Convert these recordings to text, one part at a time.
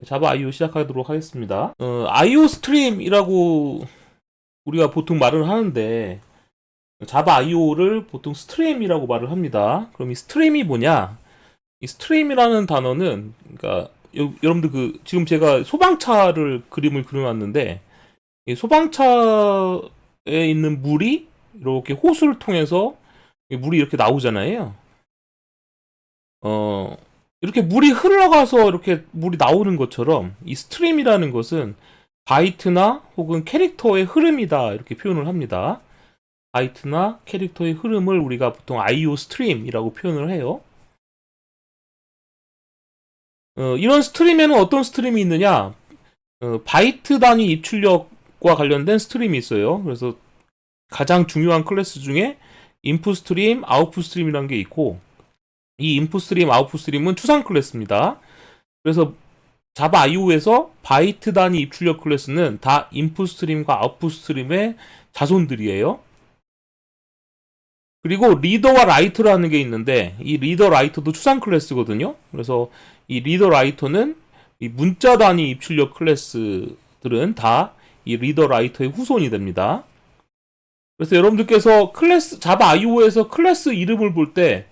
자바 IO 시작하도록 하겠습니다. IO 스트림이라고 우리가 보통 말을 하는데 자바 IO를 보통 스트림이라고 말을 합니다. 그럼 이 스트림이 뭐냐? 이 스트림이라는 단어는 그러니까 여러분들 지금 제가 소방차를 그림을 그려놨는데 이 소방차에 있는 물이 이렇게 호수를 통해서 물이 이렇게 나오잖아요. 이렇게 물이 흘러가서 이렇게 물이 나오는 것처럼 이 스트림이라는 것은 바이트나 혹은 캐릭터의 흐름이다 이렇게 표현을 합니다. 바이트나 캐릭터의 흐름을 우리가 보통 IO 스트림이라고 표현을 해요. 이런 스트림에는 어떤 스트림이 있느냐? 바이트 단위 입출력과 관련된 스트림이 있어요. 그래서 가장 중요한 클래스 중에 인풋 스트림, 아웃풋 스트림이라는 게 있고, 이 인풋 스트림, 아웃풋 스트림은 추상 클래스입니다. 그래서 자바 IO에서 바이트 단위 입출력 클래스는 다 인풋 스트림과 아웃풋 스트림의 자손들이에요. 그리고 리더와 라이터라는 게 있는데 이 리더 라이터도 추상 클래스거든요. 그래서 이 리더 라이터는 이 문자 단위 입출력 클래스들은 다 이 리더 라이터의 후손이 됩니다. 그래서 여러분들께서 자바 IO에서 클래스 이름을 볼 때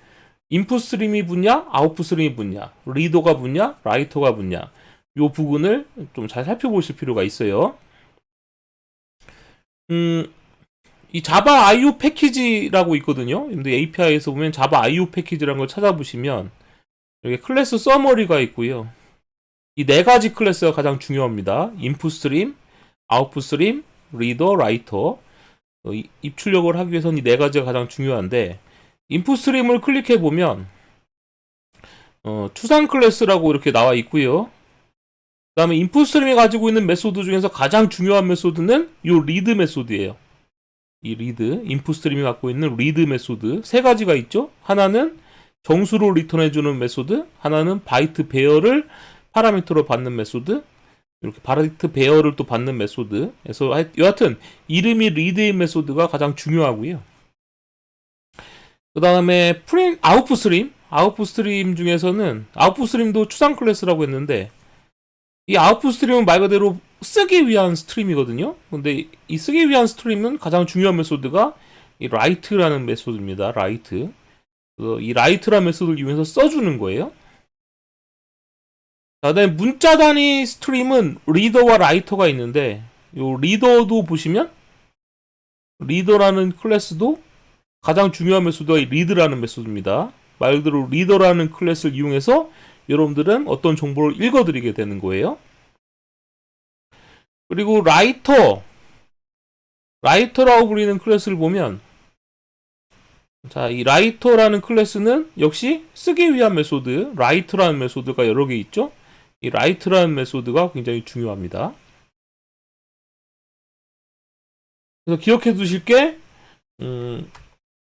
인풋 스트림이 붙냐, 아웃풋 스트림이 붙냐, 리더가 붙냐, 라이터가 붙냐, 이 부분을 좀 잘 살펴보실 필요가 있어요. 이 자바 IO 패키지라고 있거든요. 근데 API에서 보면 자바 IO 패키지라는 걸 찾아보시면 여기 클래스 서머리가 있고요. 이 네 가지 클래스가 가장 중요합니다. 인풋 스트림, 아웃풋 스트림, 리더, 라이터. 입출력을 하기 위해서는 이 네 가지가 가장 중요한데 인풋 스트림을 클릭해 보면 추상 클래스라고 이렇게 나와 있고요. 그 다음에 인풋 스트림이 가지고 있는 메소드 중에서 가장 중요한 메소드는 이 리드 메소드예요. 이 리드, 인풋 스트림이 갖고 있는 리드 메소드 세 가지가 있죠. 하나는 정수로 리턴해주는 메소드, 하나는 바이트 배열을 파라미터로 받는 메소드, 이렇게 바이트 배열을 또 받는 메소드. 그래서 여하튼 이름이 리드인 메소드가 가장 중요하고요. 그 다음에 아웃풋 스트림 중에서는 아웃풋 스트림도 추상 클래스라고 했는데 이 아웃풋 스트림은 말 그대로 쓰기 위한 스트림이거든요. 근데 이 쓰기 위한 스트림은 가장 중요한 메소드가 이 write라는 메소드입니다. write. 이 write라는 메소드를 이용해서 써주는 거예요. 그다음에 문자 단위 스트림은 리더와 라이터가 있는데 이 리더도 보시면 리더라는 클래스도 가장 중요한 메소드가 이 리드라는 메소드입니다. 말 그대로 리더라는 클래스를 이용해서 여러분들은 어떤 정보를 읽어드리게 되는 거예요. 그리고 라이터라고 불리는 클래스를 보면 자, 이 라이터라는 클래스는 역시 쓰기 위한 메소드, 라이트라는 메소드가 여러 개 있죠. 이 라이트라는 메소드가 굉장히 중요합니다. 그래서 기억해 두실 게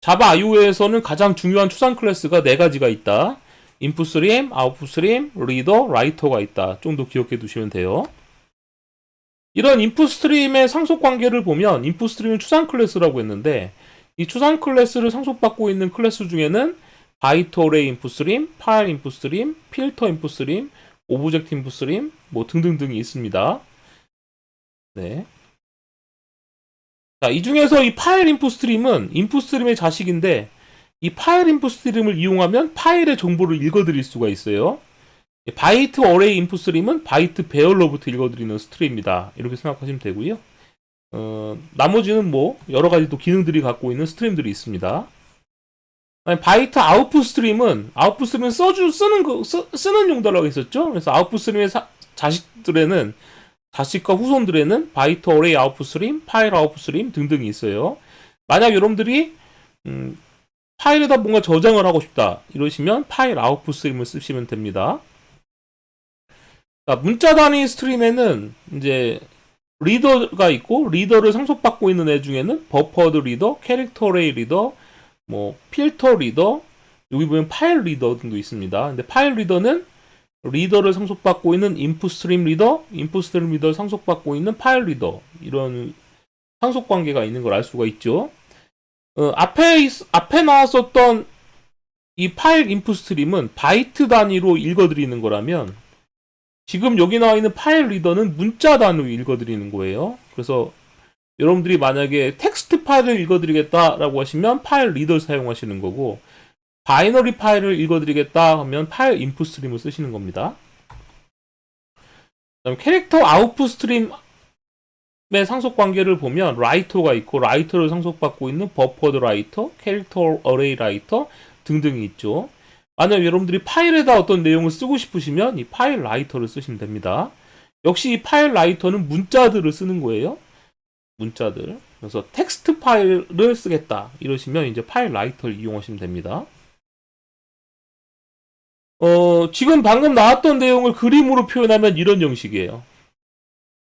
자바 IO에서는 가장 중요한 추상 클래스가 네 가지가 있다. 인풋 스트림, 아웃풋 스트림, 리더, 라이터가 있다. 좀 더 기억해 두시면 돼요. 이런 인풋 스트림의 상속 관계를 보면 인풋 스트림은 추상 클래스라고 했는데 이 추상 클래스를 상속받고 있는 클래스 중에는 바이트 어레이 인풋 스트림, 파일 인풋 스트림, 필터 인풋 스트림, 오브젝트 인풋 스트림 뭐 등등등이 있습니다. 네. 자, 이 중에서 이 파일 인풋 스트림은 인풋 스트림의 자식인데 이 파일 인풋 스트림을 이용하면 파일의 정보를 읽어드릴 수가 있어요. 바이트 어레이 인풋 스트림은 바이트 배열로부터 읽어드리는 스트림입니다. 이렇게 생각하시면 되고요. 나머지는 뭐 여러 가지 또 기능들이 갖고 있는 스트림들이 있습니다. 바이트 아웃풋 스트림은 쓰는 용도라고 했었죠. 그래서 아웃풋 스트림의 자식과 후손들에는 바이트 어레이 아웃풋 스트림, 파일 아웃풋 스트림 등등이 있어요. 만약 여러분들이 파일에다 뭔가 저장을 하고 싶다 이러시면 파일 아웃풋 스트림을 쓰시면 됩니다. 자, 문자 단위 스트림에는 이제 리더가 있고 리더를 상속받고 있는 애 중에는 버퍼드 리더, 캐릭터 어레이 리더, 뭐 필터 리더, 여기 보면 파일 리더 등도 있습니다. 근데 파일 리더는 리더를 상속받고 있는 인풋 스트림 리더, 인풋 스트림 리더를 상속받고 있는 파일 리더 이런 상속 관계가 있는 걸 알 수가 있죠. 앞에 나왔었던 이 파일 인풋 스트림은 바이트 단위로 읽어드리는 거라면 지금 여기 나와 있는 파일 리더는 문자 단위로 읽어드리는 거예요. 그래서 여러분들이 만약에 텍스트 파일을 읽어드리겠다라고 하시면 파일 리더를 사용하시는 거고, 바이너리 파일을 읽어드리겠다 하면 파일 인풋 스트림을 쓰시는 겁니다. 그다음 캐릭터 아웃풋 스트림의 상속 관계를 보면 라이터가 있고, 라이터를 상속받고 있는 버퍼드 라이터, 캐릭터 어레이 라이터 등등이 있죠. 만약 여러분들이 파일에다 어떤 내용을 쓰고 싶으시면 이 파일 라이터를 쓰시면 됩니다. 역시 이 파일 라이터는 문자들을 쓰는 거예요. 문자들. 그래서 텍스트 파일을 쓰겠다 이러시면 이제 파일 라이터를 이용하시면 됩니다. 지금 방금 나왔던 내용을 그림으로 표현하면 이런 형식이에요.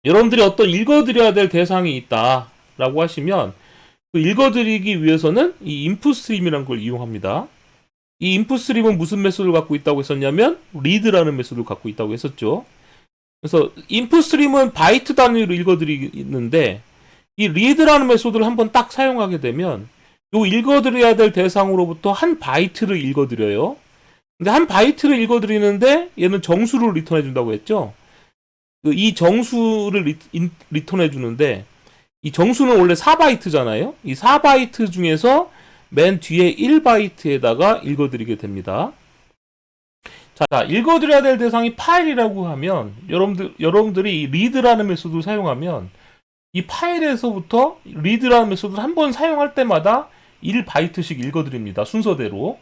여러분들이 어떤 읽어드려야 될 대상이 있다라고 하시면 그 읽어드리기 위해서는 이 인풋 스트림이라는 걸 이용합니다. 이 인풋 스트림은 무슨 메소드를 갖고 있다고 했었냐면 read라는 메소드를 갖고 있다고 했었죠. 그래서 인풋 스트림은 바이트 단위로 읽어드리는데 이 read라는 메소드를 한번 딱 사용하게 되면 요 읽어드려야 될 대상으로부터 한 바이트를 읽어드려요. 근데 한 바이트를 읽어드리는데 얘는 정수를 리턴해 준다고 했죠. 이 정수를 리턴해 주는데 이 정수는 원래 4바이트잖아요. 이 4바이트 중에서 맨 뒤에 1바이트에다가 읽어드리게 됩니다. 자, 읽어드려야 될 대상이 파일이라고 하면 여러분들이 이 read라는 메소드를 사용하면 이 파일에서부터 read라는 메소드를 한 번 사용할 때마다 1바이트씩 읽어드립니다. 순서대로.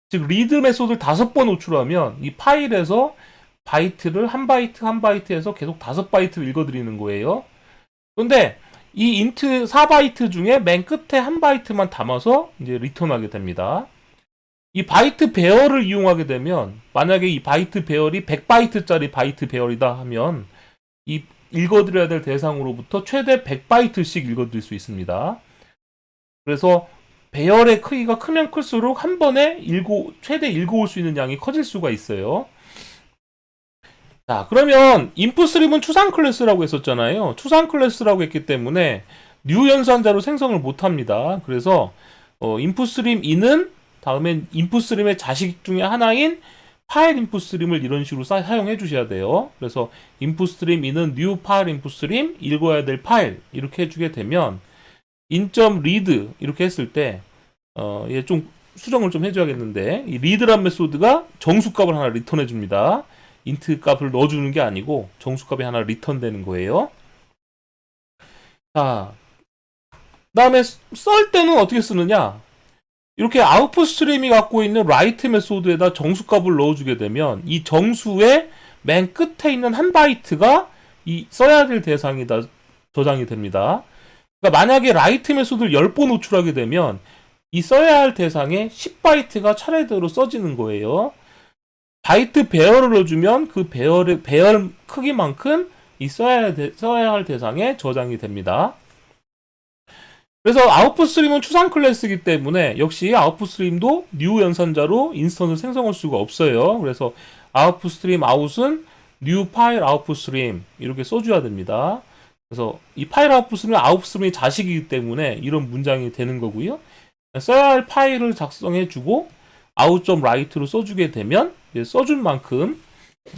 즉 read 메소드를 5번 호출하면 이 파일에서 바이트를 한 바이트 한 바이트에서 계속 5바이트를 읽어드리는 거예요. 그런데 이 인트 4바이트 중에 맨 끝에 한 바이트만 담아서 이제 리턴하게 됩니다. 이 바이트 배열을 이용하게 되면 만약에 이 바이트 배열이 100바이트짜리 바이트 배열이다 하면 이 읽어드려야 될 대상으로부터 최대 100바이트씩 읽어드릴 수 있습니다. 그래서 배열의 크기가 크면 클수록 한 번에 최대 읽어올 수 있는 양이 커질 수가 있어요. 자, 그러면 인풋 스트림은 추상 클래스라고 했었잖아요. 추상 클래스라고 했기 때문에 뉴 연산자로 생성을 못합니다. 그래서 인풋 스트림 2는 다음엔 인풋 스트림의 자식 중에 하나인 파일 인풋 스트림을 이런 식으로 사용해 주셔야 돼요. 그래서 인풋 스트림 2는 new 파일 인풋 스트림 읽어야 될 파일 이렇게 해주게 되면 in.read 이렇게 했을 때 얘 좀 수정을 좀 해줘야겠는데 이 read란 메소드가 정수값을 하나 리턴해 줍니다. int 값을 넣어주는 게 아니고 정수값이 하나 리턴되는 거예요. 자, 다음에 썰 때는 어떻게 쓰느냐? 이렇게 아웃풋 스트림이 갖고 있는 write 메소드에다 정수값을 넣어주게 되면 이 정수의 맨 끝에 있는 한 바이트가 이 써야 될 대상이다 저장이 됩니다. 그러니까 만약에 write 메소드를 10번 호출하게 되면 이 써야 할 대상에 10바이트가 차례대로 써지는 거예요. 바이트 배열을 넣어주면 그 배열 크기만큼 이 써야 할 대상에 저장이 됩니다. 그래서 아웃풋 스트림은 추상 클래스이기 때문에 역시 아웃풋 스트림도 new 연산자로 인스턴을 생성할 수가 없어요. 그래서 아웃풋 스트림 아웃은 new 파일 아웃풋 스트림 이렇게 써줘야 됩니다. 그래서 이 파일 아웃풋 스트림은 아웃풋 스트림의 자식이기 때문에 이런 문장이 되는 거고요. 써야 할 파일을 작성해주고 out.write로 써주게 되면 써준 만큼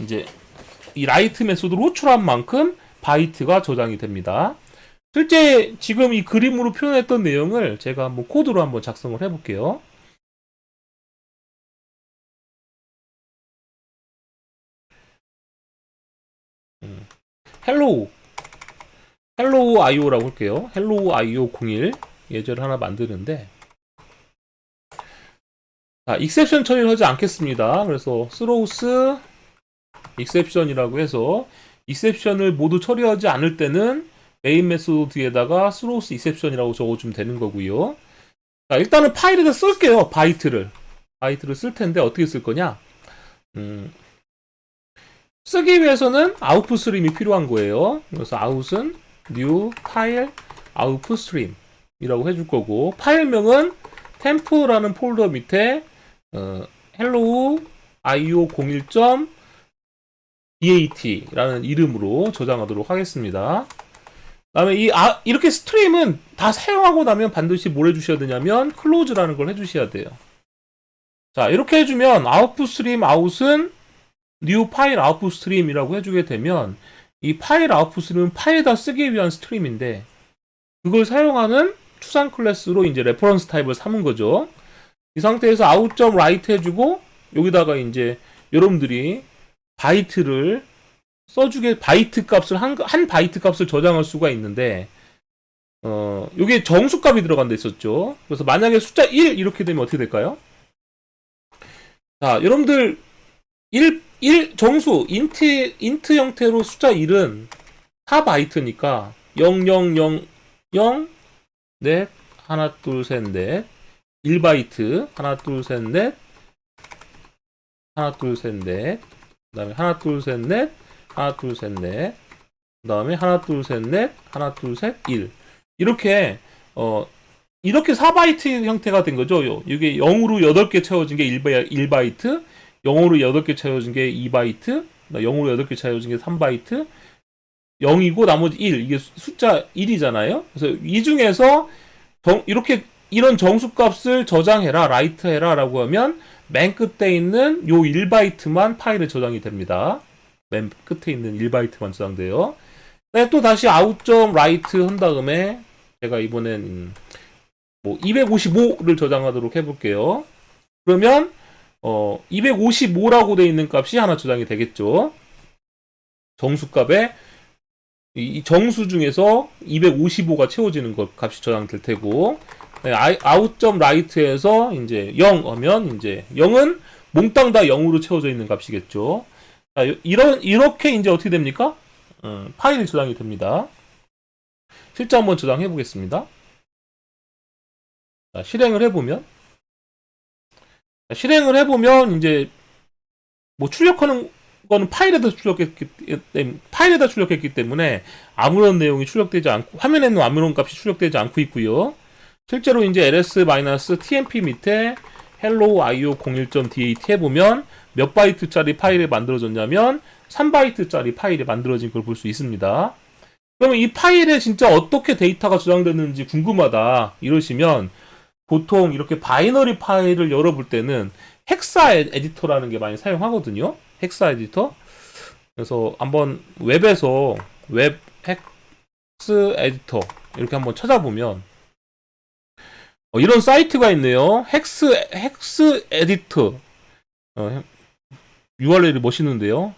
이제 이 write 메소드로 호출한 만큼 바이트가 저장이 됩니다. 실제 지금 이 그림으로 표현했던 내용을 제가 한번 코드로 한번 작성을 해볼게요. hello IO라고 할게요. hello IO 01 예제를 하나 만드는데 자, 익셉션 처리를 하지 않겠습니다. 그래서 throws exception이라고 해서 익셉션을 모두 처리하지 않을 때는 메인 메소드 뒤에다가 throws exception이라고 적어주면 되는 거고요. 자, 일단은 파일에다 쓸게요. 바이트를 쓸 텐데 어떻게 쓸 거냐? 쓰기 위해서는 output stream이 필요한 거예요. 그래서 out은 new file output stream 이라고 해줄 거고 파일명은 temp라는 폴더 밑에 hello io01.dat 이름으로 저장하도록 하겠습니다. 다음에 이렇게 스트림은 다 사용하고 나면 반드시 뭘 해주셔야 되냐면 close라는 걸 해주셔야 돼요. 자, 이렇게 해주면 output stream out은 new 파일 아웃풋 스트림이라고 해주게 되면 이 파일 아웃풋 스트림은 파일에다 쓰기 위한 스트림인데 그걸 사용하는 추상 클래스로 이제 레퍼런스 타입을 삼은 거죠. 이 상태에서 out.write 해주고 여기다가 이제 여러분들이 바이트를 써주게 바이트 값을 한 바이트 값을 저장할 수가 있는데 요게 정수값이 들어간다 했었죠. 그래서 만약에 숫자 1 이렇게 되면 어떻게 될까요? 자, 여러분들 1 정수 인트 형태로 숫자 1은 4바이트니까 0 0 0 0 넷 하나 둘 셋 넷 1바이트 하나 둘 셋 넷 하나 둘 셋 넷 그다음에 하나 둘 셋 넷 하나 둘 셋 넷 그다음에 하나 둘 셋 넷 하나 둘 셋 1 이렇게 이렇게 4바이트 형태가 된 거죠. 이게 0으로 8개 채워진 게 1바이트 0으로 8개 채워진 게 2바이트 0으로 8개 채워진 게 3바이트 0이고 나머지 1 이게 숫자 1이잖아요. 그래서 이 중에서 이렇게 이런 정수값을 저장해라 라이트 해라 라고 하면 맨 끝에 있는 요 1바이트만 파일에 저장이 됩니다. 맨 끝에 있는 1바이트만 저장돼요. 네, 또 다시 out.write 한 다음에 제가 이번엔 뭐 255를 저장하도록 해볼게요. 그러면 255라고 되어 있는 값이 하나 저장이 되겠죠. 정수값에 이 정수 중에서 255가 채워지는 것 값이 저장될 테고 out.write에서 이제 0 하면 이제 0은 몽땅 다 0으로 채워져 있는 값이겠죠. 자, 이렇게 이제 어떻게 됩니까? 파일이 저장이 됩니다. 실제 한번 저장해 보겠습니다. 자, 실행을 해보면 이제 뭐 출력하는 거는 파일에다 출력했기 때문에 아무런 내용이 출력되지 않고 화면에는 아무런 값이 출력되지 않고 있고요. 실제로 이제 ls-tmp 밑에 hello io01.dat 해보면 몇 바이트짜리 파일이 만들어졌냐면 3바이트짜리 파일이 만들어진 걸 볼 수 있습니다. 그러면 이 파일에 진짜 어떻게 데이터가 저장됐는지 궁금하다 이러시면 보통 이렇게 바이너리 파일을 열어볼 때는 헥사 에디터라는 게 많이 사용하거든요. 헥사 에디터. 그래서 한번 웹에서 웹 헥스 에디터 이렇게 한번 찾아보면 이런 사이트가 있네요. 헥스 에디터. URL이 멋있는데요.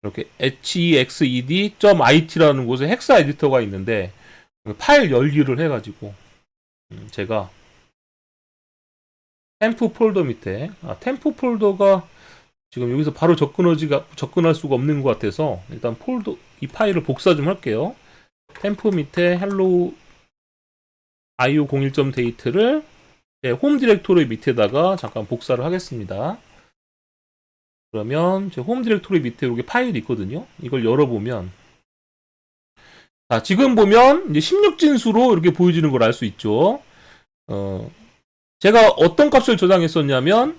이렇게 hexed.it라는 곳에 헥사 에디터가 있는데 파일 열기를 해가지고 제가 템프 폴더 밑에 템프 폴더가 지금 여기서 바로 접근할 수가 없는 것 같아서 일단 이 파일을 복사 좀 할게요. 템프 밑에 hello io01.date를 홈 디렉토리 밑에다가 잠깐 복사를 하겠습니다. 그러면 제 홈 디렉토리 밑에 여기 파일이 있거든요. 이걸 열어보면 자, 지금 보면 이제 16진수로 이렇게 보여지는 걸 알 수 있죠. 제가 어떤 값을 저장했었냐면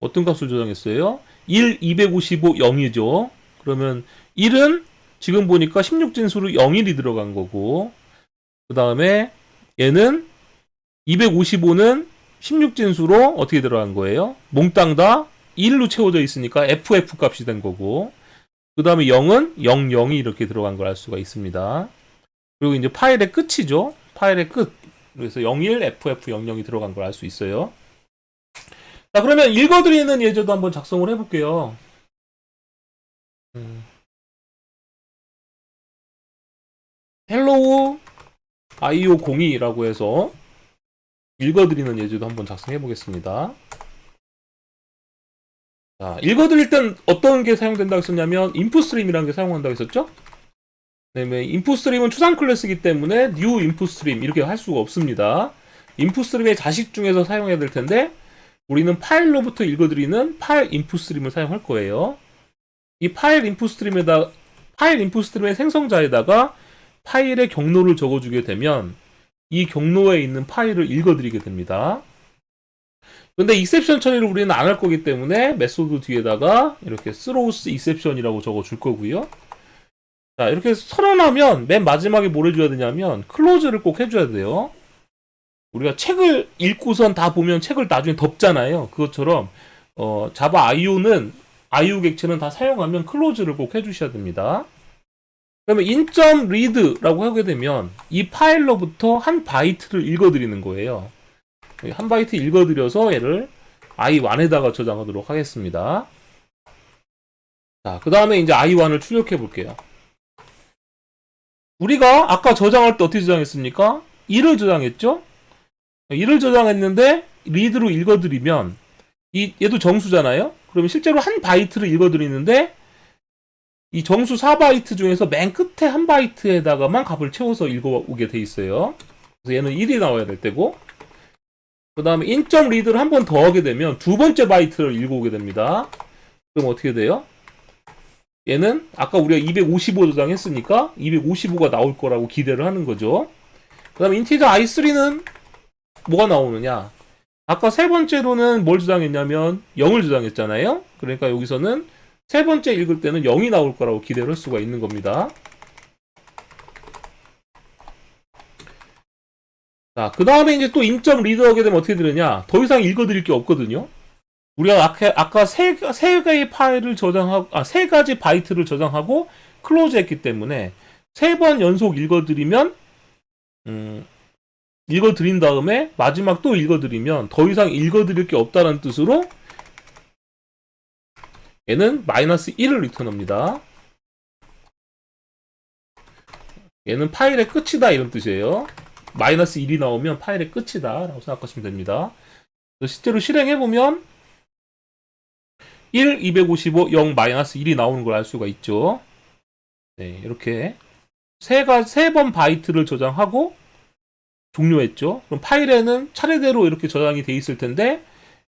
어떤 값을 저장했어요? 1, 255, 0이죠. 그러면 1은 지금 보니까 16진수로 01이 들어간 거고 그 다음에 얘는 255는 16진수로 어떻게 들어간 거예요? 몽땅 다 1로 채워져 있으니까 FF 값이 된 거고 그 다음에 0은 00이 이렇게 들어간 걸 알 수가 있습니다. 그리고 이제 파일의 끝이죠. 파일의 끝. 그래서 01, FF, 00이 들어간 걸 알 수 있어요. 자, 그러면 읽어드리는 예제도 한번 작성을 해볼게요. hello io02라고 해서 읽어드리는 예제도 한번 작성해 보겠습니다. 자, 읽어드릴 땐 어떤 게 사용된다고 했었냐면 inputStream이라는 게 사용한다고 했었죠? 그다음에 inputStream은 추상 클래스이기 때문에 new inputStream 이렇게 할 수가 없습니다. inputStream의 자식 중에서 사용해야 될 텐데 우리는 파일로부터 읽어드리는 파일 inputStream을 사용할 거예요. 이 파일 inputStream의 생성자에다가 파일의 경로를 적어주게 되면 이 경로에 있는 파일을 읽어드리게 됩니다. 근데 exception 처리를 우리는 안 할 거기 때문에 메소드 뒤에다가 이렇게 throws exception이라고 적어줄 거고요. 자, 이렇게 선언하면 맨 마지막에 뭘 해줘야 되냐면 close를 꼭 해줘야 돼요. 우리가 책을 읽고선 다 보면 책을 나중에 덮잖아요. 그것처럼 자바 IO 객체는 다 사용하면 클로즈를 꼭 해주셔야 됩니다. 그러면 in.read라고 하게 되면 이 파일로부터 한 바이트를 읽어드리는 거예요. 한 바이트 읽어드려서 얘를 i1에다가 저장하도록 하겠습니다. 자, 그 다음에 이제 i1을 출력해 볼게요. 우리가 아까 저장할 때 어떻게 저장했습니까? 1을 저장했죠? 1을 저장했는데 리드로 읽어드리면 얘도 정수잖아요? 그러면 실제로 한 바이트를 읽어드리는데 이 정수 4바이트 중에서 맨 끝에 한 바이트에다가만 값을 채워서 읽어오게 돼 있어요. 그래서 얘는 1이 나와야 될 때고, 그 다음에 in.read를 한 번 더 하게 되면 두 번째 바이트를 읽어오게 됩니다. 그럼 어떻게 돼요? 얘는 아까 우리가 255 저장했으니까 255가 나올 거라고 기대를 하는 거죠. 그 다음에 인티저 i3는 뭐가 나오느냐? 아까 세 번째로는 뭘 저장했냐면 0을 저장했잖아요. 그러니까 여기서는 세 번째 읽을 때는 0이 나올 거라고 기대를 할 수가 있는 겁니다. 자, 그 다음에 이제 또 인점 리더 하게 되면 어떻게 되느냐? 더 이상 읽어드릴 게 없거든요. 우리가 아까 세 개의 파일을 저장하고, 세 가지 바이트를 저장하고 클로즈 했기 때문에 세 번 연속 읽어드리면, 읽어드린 다음에 마지막 또 읽어드리면 더 이상 읽어드릴 게 없다는 뜻으로 얘는 -1을 리턴합니다. 얘는 파일의 끝이다 이런 뜻이에요. -1이 나오면 파일의 끝이다 라고 생각하시면 됩니다. 실제로 실행해보면 1, 255, 0, -1이 나오는 걸 알 수가 있죠. 네, 이렇게 세 번 바이트를 저장하고 종료했죠. 그럼 파일에는 차례대로 이렇게 저장이 돼 있을 텐데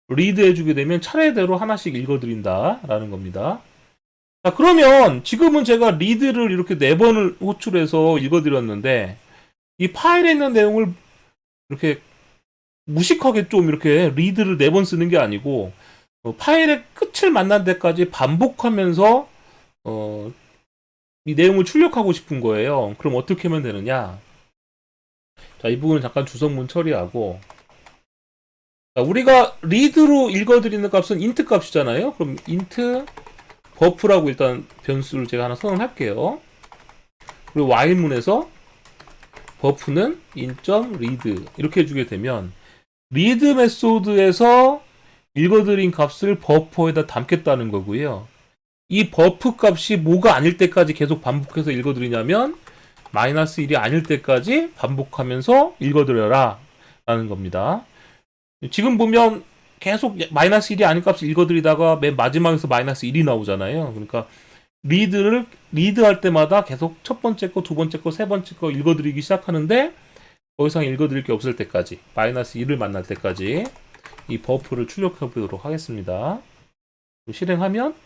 리드 해주게 되면 차례대로 하나씩 읽어드린다 라는 겁니다. 자, 그러면 지금은 제가 리드를 이렇게 4번을 호출해서 읽어드렸는데 이 파일에 있는 내용을 이렇게 무식하게 좀 이렇게 리드를 4번 쓰는 게 아니고 파일의 끝을 만난 데까지 반복하면서 이 내용을 출력하고 싶은 거예요. 그럼 어떻게 하면 되느냐? 자, 이 부분은 잠깐 주석문 처리하고, 자, 우리가 리드로 읽어드리는 값은 int 값이잖아요. 그럼 int 버프라고 일단 변수를 제가 하나 선언할게요. 그리고 while문에서 버프는 in.read 이렇게 해주게 되면 리드 메소드에서 읽어드린 값을 버퍼에다 담겠다는 거고요. 이 버프 값이 뭐가 아닐 때까지 계속 반복해서 읽어드리냐면 -1이 아닐 때까지 반복하면서 읽어드려라 라는 겁니다. 지금 보면 계속 -1이 아닌 값을 읽어드리다가 맨 마지막에서 -1이 나오잖아요. 그러니까 리드할 때마다 계속 첫 번째 거, 두 번째 거, 세 번째 거 읽어드리기 시작하는데 더 이상 읽어드릴 게 없을 때까지, -1을 만날 때까지 이 버프를 출력해 보도록 하겠습니다. 실행하면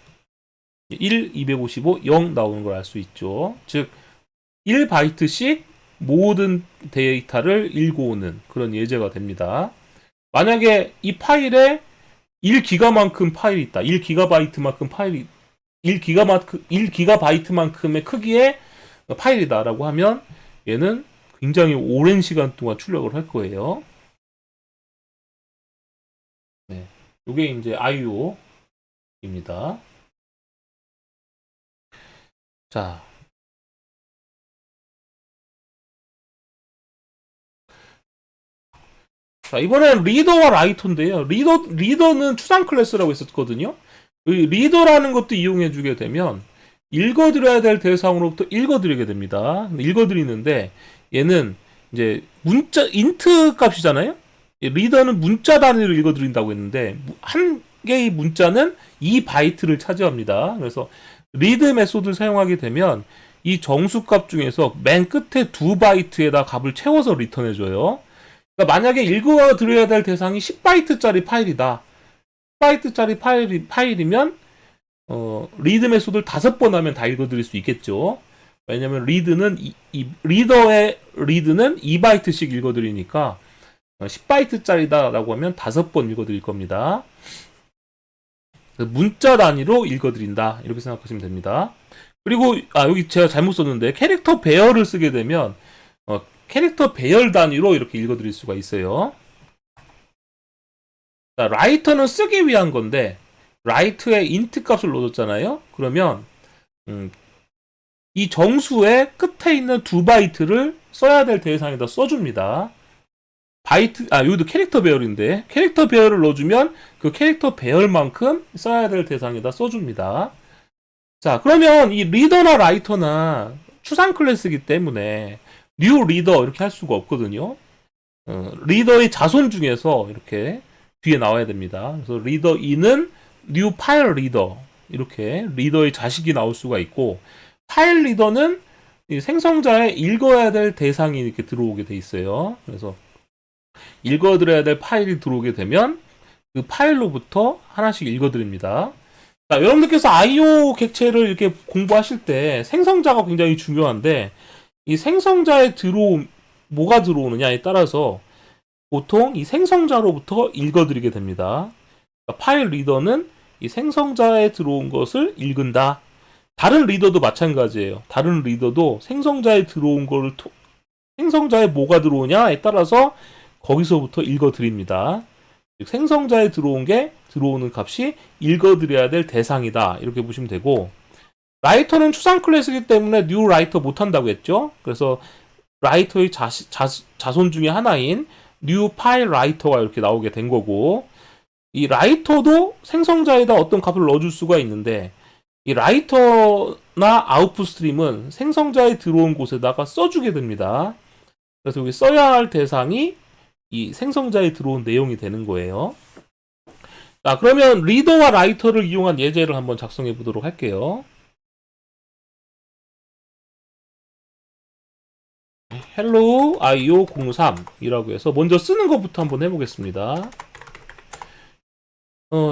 1, 255, 0 나오는 걸 알 수 있죠. 즉 1바이트씩 모든 데이터를 읽어오는 그런 예제가 됩니다. 만약에 이 파일에 1기가만큼 파일이 있다. 1기가바이트만큼 파일이 1기가바이트만큼의 크기의 파일이다라고 하면 얘는 굉장히 오랜 시간 동안 출력을 할 거예요. 네. 이게 이제 IO입니다. 자. 자, 이번엔 리더와 라이터인데요. 리더는 추상 클래스라고 했었거든요. 이 리더라는 것도 이용해 주게 되면 읽어드려야 될 대상으로부터 읽어드리게 됩니다. 읽어드리는데 얘는 이제 인트 값이잖아요. 리더는 문자 단위로 읽어드린다고 했는데 한 개의 문자는 2바이트를 차지합니다. 그래서 리드 메소드를 사용하게 되면 이 정수값 중에서 맨 끝에 2바이트에다 값을 채워서 리턴해줘요. 그러니까 만약에 읽어드려야 될 대상이 10바이트짜리 파일이다. 10바이트짜리 파일이면 리드 메소드를 5번 하면 다 읽어드릴 수 있겠죠. 왜냐면 리더의 리드는 2바이트씩 읽어드리니까 10바이트짜리다 라고 하면 5번 읽어드릴 겁니다. 문자 단위로 읽어드린다 이렇게 생각하시면 됩니다. 그리고 여기 제가 잘못 썼는데 캐릭터 배열을 쓰게 되면 캐릭터 배열 단위로 이렇게 읽어드릴 수가 있어요. 자, 라이터는 쓰기 위한 건데 write에 int 값을 넣어줬잖아요. 그러면 이 정수의 끝에 있는 2바이트를 써야 될 대상에다 써줍니다. 바이트, 여기도 캐릭터 배열인데, 캐릭터 배열을 넣어주면 그 캐릭터 배열만큼 써야 될 대상에다 써줍니다. 자, 그러면 이 리더나 라이터나 추상 클래스이기 때문에 뉴 리더 이렇게 할 수가 없거든요. 리더의 자손 중에서 이렇게 뒤에 나와야 됩니다. 그래서 리더 2는 뉴 파일 리더, 이렇게 리더의 자식이 나올 수가 있고, 파일 리더는 이 생성자에 읽어야 될 대상이 이렇게 들어오게 돼 있어요. 그래서 읽어드려야 될 파일이 들어오게 되면 그 파일로부터 하나씩 읽어드립니다. 자, 여러분들께서 IO 객체를 이렇게 공부하실 때 생성자가 굉장히 중요한데, 이 생성자에 뭐가 들어오느냐에 따라서 보통 이 생성자로부터 읽어드리게 됩니다. 그러니까 파일 리더는 이 생성자에 들어온 것을 읽은다. 다른 리더도 마찬가지예요. 다른 리더도 생성자에 들어온 거를 생성자에 뭐가 들어오냐에 따라서 거기서부터 읽어드립니다. 즉 생성자에 들어오는 값이 읽어드려야 될 대상이다. 이렇게 보시면 되고, 라이터는 추상 클래스이기 때문에 뉴 라이터 못한다고 했죠. 그래서 라이터의 자손 중에 하나인 뉴 파일 라이터가 이렇게 나오게 된 거고, 이 라이터도 생성자에다 어떤 값을 넣어줄 수가 있는데, 이 라이터나 아웃풋 스트림은 생성자에 들어온 곳에다가 써주게 됩니다. 그래서 여기 써야 할 대상이 이 생성자에 들어온 내용이 되는 거예요. 자, 그러면 리더와 라이터를 이용한 예제를 한번 작성해 보도록 할게요. hello io03이라고 해서 먼저 쓰는 것부터 한번 해보겠습니다.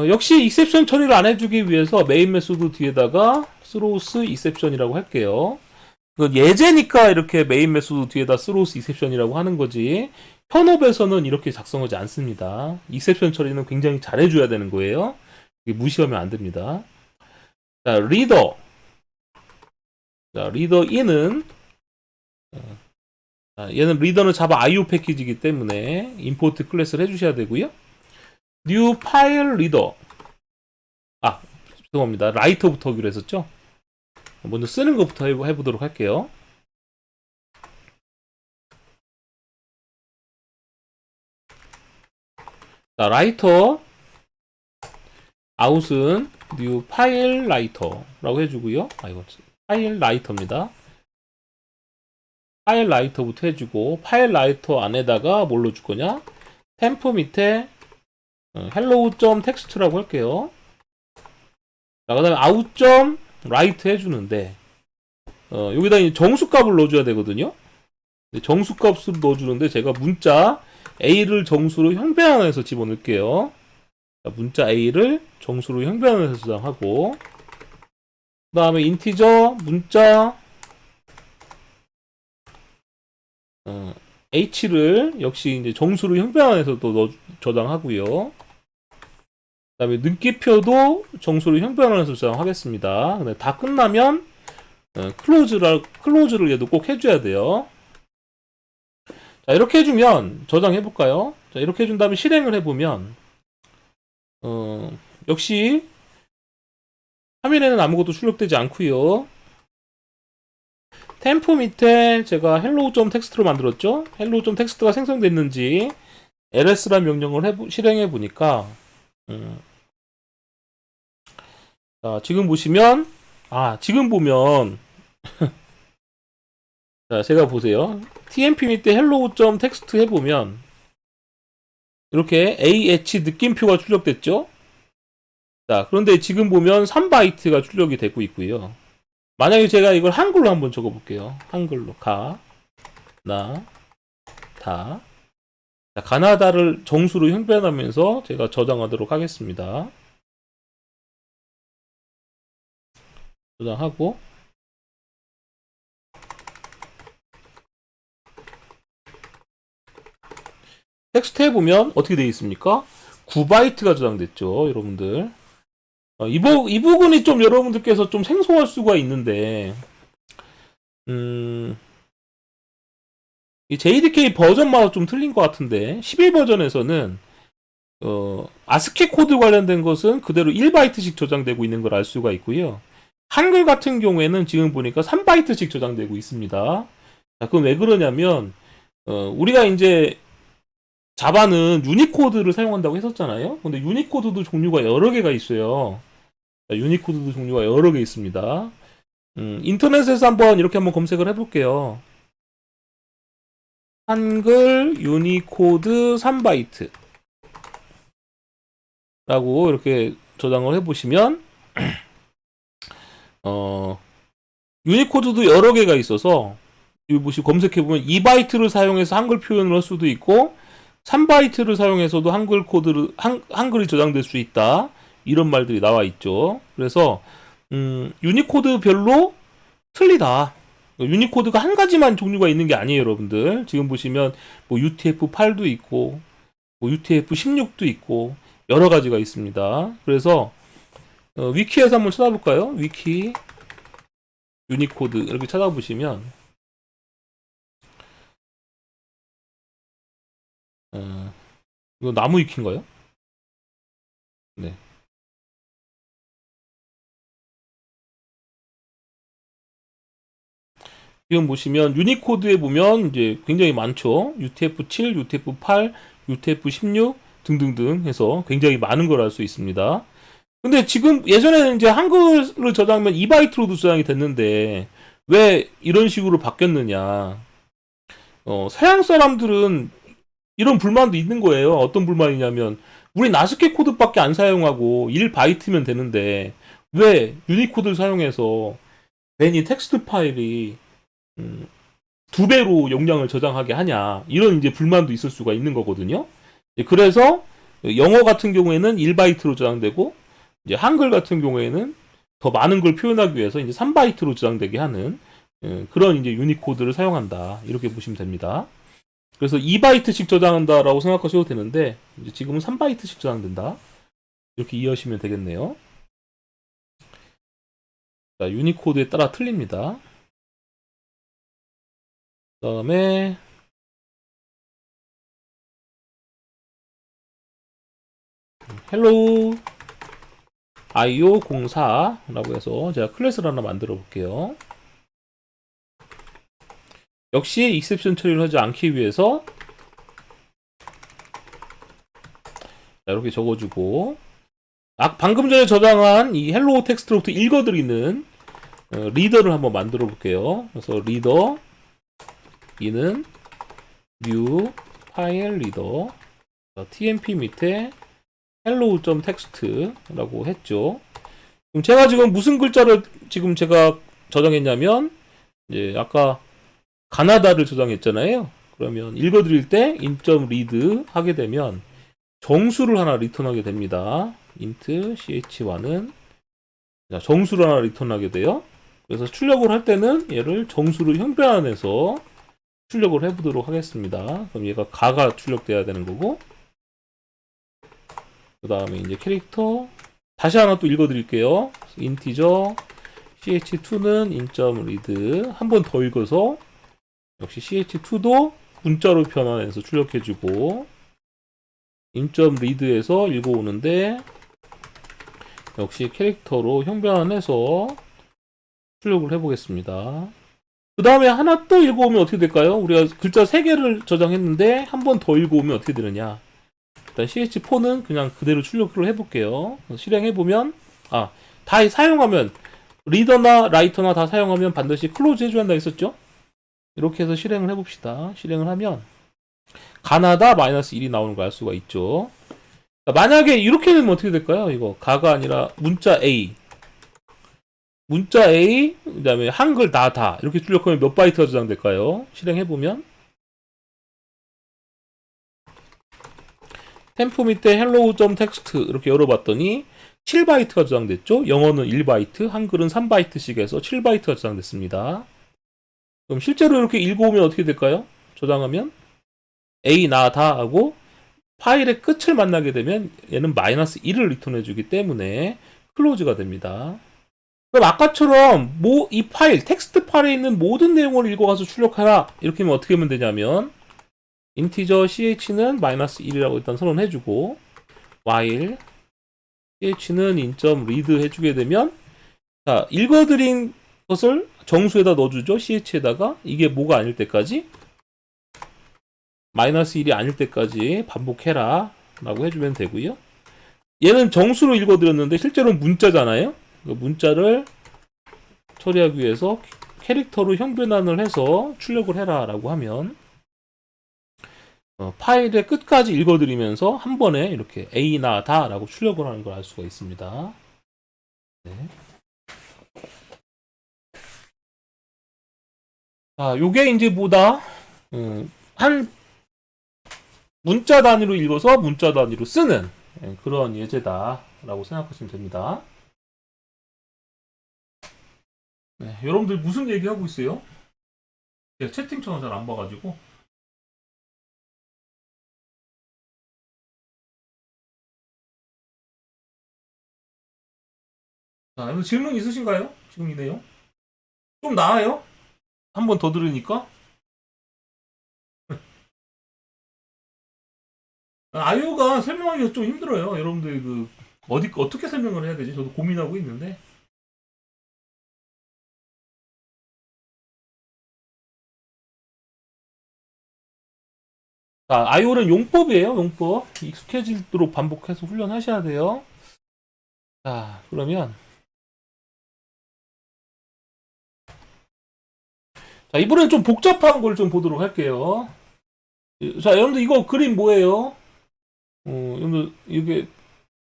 역시 익셉션 처리를 안 해주기 위해서 메인 메소드 뒤에다가 throws exception이라고 할게요. 예제니까 이렇게 메인 메소드 뒤에다 throws exception이라고 하는 거지, 현업에서는 이렇게 작성하지 않습니다. 익셉션 처리는 굉장히 잘해줘야 되는 거예요. 무시하면 안 됩니다. 자, 리더. 자, 리더 2는 얘는 리더는 자바 IO 패키지이기 때문에 임포트 클래스를 해주셔야 되고요. 뉴 파일 리더. 죄송합니다. 라이터부터 하기로 했었죠. 먼저 쓰는 것부터 해보도록 할게요. 자, 라이터 아웃은 뉴 파일 라이터라고 해주고요. 이거 파일 라이터입니다. 파일 라이터부터 해주고, 파일 라이터 안에다가 뭘로 줄 거냐? 템프 밑에 hello.text라고 할게요. 자, 그 다음에 out.write 해주는데, 여기다 정수값을 넣어줘야 되거든요. 정수값을 넣어주는데, 제가 문자 A를 정수로 형변환해서 집어넣을게요. 자, 문자 A를 정수로 형변환해서 저장하고, 그 다음에 인티저 문자 H를 역시 이제 정수로 형변환해서 또 저장하고요. 그 다음에 능기표도 정수로 형변환해서 저장하겠습니다. 근데 다 끝나면 클로즈를 얘도 꼭 해줘야 돼요. 자, 이렇게 해주면 저장해볼까요? 자, 이렇게 해준 다음에 실행을 해보면 역시 화면에는 아무것도 출력되지 않고요. 템프 밑에 제가 hello.text로 만들었죠? hello.text가 생성됐는지 ls라는 명령을 실행해 보니까 자, 지금 보면 자, 제가 보세요. tmp 밑에 hello.text 해보면 이렇게 AH 느낌표가 출력됐죠? 자, 그런데 지금 보면 3바이트가 출력이 되고 있고요. 만약에 제가 이걸 한글로 한번 적어볼게요. 한글로 자, 가나다를 정수로 형변하면서 제가 저장하도록 하겠습니다. 저장하고, 텍스트 해보면 어떻게 되어 있습니까? 9바이트가 저장됐죠, 여러분들. 이 부분이 좀 여러분들께서 좀 생소할 수가 있는데, 이 JDK 버전마다 좀 틀린 것 같은데, 11버전에서는 아스키 코드 관련된 것은 그대로 1바이트씩 저장되고 있는 걸 알 수가 있고요. 한글 같은 경우에는 지금 보니까 3바이트씩 저장되고 있습니다. 자, 그럼 왜 그러냐면, 우리가 이제 자바는 유니코드를 사용한다고 했었잖아요. 근데 유니코드도 종류가 여러 개가 있어요. 자, 유니코드도 종류가 여러 개 있습니다. 인터넷에서 이렇게 한번 검색을 해볼게요. 한글 유니코드 3바이트 라고 이렇게 저장을 해보시면 유니코드도 여러 개가 있어서 여기 보시고 검색해보면 2바이트를 사용해서 한글 표현을 할 수도 있고 3바이트를 사용해서도 한글이 저장될 수 있다. 이런 말들이 나와 있죠. 그래서 유니코드별로 틀리다. 유니코드가 한 가지만 종류가 있는 게 아니에요, 여러분들. 지금 보시면 뭐 UTF-8도 있고 뭐 UTF-16도 있고 여러 가지가 있습니다. 그래서 위키에서 한번 찾아볼까요? 위키 유니코드 이렇게 찾아보시면 이거 나무 위키인가요? 네. 지금 보시면 유니코드에 보면 이제 굉장히 많죠. UTF-7, UTF-8, UTF-16 등등등 해서 굉장히 많은 걸 알 수 있습니다. 근데 지금 예전에는 이제 한글을 저장하면 2바이트로도 저장이 됐는데 왜 이런 식으로 바뀌었느냐? 서양 사람들은 이런 불만도 있는 거예요. 어떤 불만이냐면 우리 아스키 코드밖에 안 사용하고 1바이트면 되는데 왜 유니코드를 사용해서 괜히 텍스트 파일이 2배로 용량을 저장하게 하냐 이런 이제 불만도 있을 수가 있는 거거든요. 그래서 영어 같은 경우에는 1바이트로 저장되고 이제 한글 같은 경우에는 더 많은 걸 표현하기 위해서 이제 3바이트로 저장되게 하는 그런 이제 유니코드를 사용한다 이렇게 보시면 됩니다. 그래서 2바이트씩 저장한다라고 생각하셔도 되는데 이제 지금은 3바이트씩 저장된다 이렇게 이해하시면 되겠네요. 자, 유니코드에 따라 틀립니다. 그 다음에 헬로우 IO04라고 해서 제가 클래스를 하나 만들어 볼게요. 역시 익셉션 처리를 하지 않기 위해서 자, 이렇게 적어주고 방금 전에 저장한 이 헬로우 텍스트로부터 읽어드리는 리더를 한번 만들어 볼게요. 그래서 리더 이는 new 파일 리더 tmp 밑에 hello.txt라고 했죠. 그럼 제가 지금 무슨 글자를 지금 제가 저장했냐면 이제 아까 가나다를 저장했잖아요. 그러면 읽어드릴 때 int.read 하게 되면 정수를 하나 리턴하게 됩니다. int ch1은 정수를 하나 리턴하게 돼요. 그래서 출력을 할 때는 얘를 정수를 형변환해서 출력을 해보도록 하겠습니다. 그럼 얘가 가가 출력돼야 되는 거고 그 다음에 이제 캐릭터 다시 하나 또 읽어드릴게요. 인티저 ch2는 in.read 한 번 더 읽어서 역시 ch2도 문자로 변환해서 출력해주고 in.read에서 읽어오는데 역시 캐릭터로 형변환해서 출력을 해보겠습니다. 그 다음에 하나 또 읽어오면 어떻게 될까요? 우리가 글자 3개를 저장했는데 한 번 더 읽어오면 어떻게 되느냐? 일단 ch4는 그냥 그대로 출력을 해볼게요. 실행해보면 다 사용하면 리더나 라이터나 다 사용하면 반드시 클로즈 해줘야 한다 했었죠? 이렇게 해서 실행을 해봅시다. 실행을 하면 가나다 -1이 나오는 걸 알 수가 있죠. 만약에 이렇게 되면 어떻게 될까요? 이거 가가 아니라 문자 A 그 다음에 한글 다 이렇게 출력하면 몇 바이트가 저장될까요? 실행해보면 템프 밑에 hello.txt 이렇게 열어봤더니 7바이트가 저장됐죠? 영어는 1바이트, 한글은 3바이트씩 해서 7바이트가 저장됐습니다. 그럼 실제로 이렇게 읽어오면 어떻게 될까요? 저장하면 A 다 하고 파일의 끝을 만나게 되면 얘는 -1을 리턴해주기 때문에 클로즈가 됩니다. 그럼 아까처럼 이 파일, 텍스트 파일에 있는 모든 내용을 읽어가서 출력하라 이렇게 하면 어떻게 하면 되냐면 인티저 ch는 -1이라고 일단 선언해주고 while ch는 인점 read 해주게 되면 자, 읽어드린 것을 정수에다 넣어주죠. ch에다가 이게 뭐가 아닐 때까지 -1이 아닐 때까지 반복해라 라고 해주면 되고요. 얘는 정수로 읽어드렸는데 실제로는 문자잖아요. 그 문자를 처리하기 위해서 캐릭터로 형변환을 해서 출력을 해라 라고 하면 파일의 끝까지 읽어드리면서 한 번에 이렇게 A나 다 라고 출력을 하는 걸 알 수가 있습니다. 네. 자, 요게 이제 뭐다? 한 문자 단위로 읽어서 문자 단위로 쓰는 그런 예제다 라고 생각하시면 됩니다. 네, 여러분들 무슨 얘기하고 있어요? 제가 채팅창을 잘 안 봐가지고. 자, 질문 있으신가요? 지금 이 내용? 좀 나아요? 한 번 더 들으니까? 아이오가 설명하기가 좀 힘들어요. 여러분들 어떻게 설명을 해야 되지? 저도 고민하고 있는데. 자, 아이오는 용법이에요. 용법. 익숙해지도록 반복해서 훈련하셔야 돼요. 자, 그러면 자, 이번엔 좀 복잡한 걸 좀 보도록 할게요. 자, 여러분들 이거 그림 뭐예요? 여러분들 이게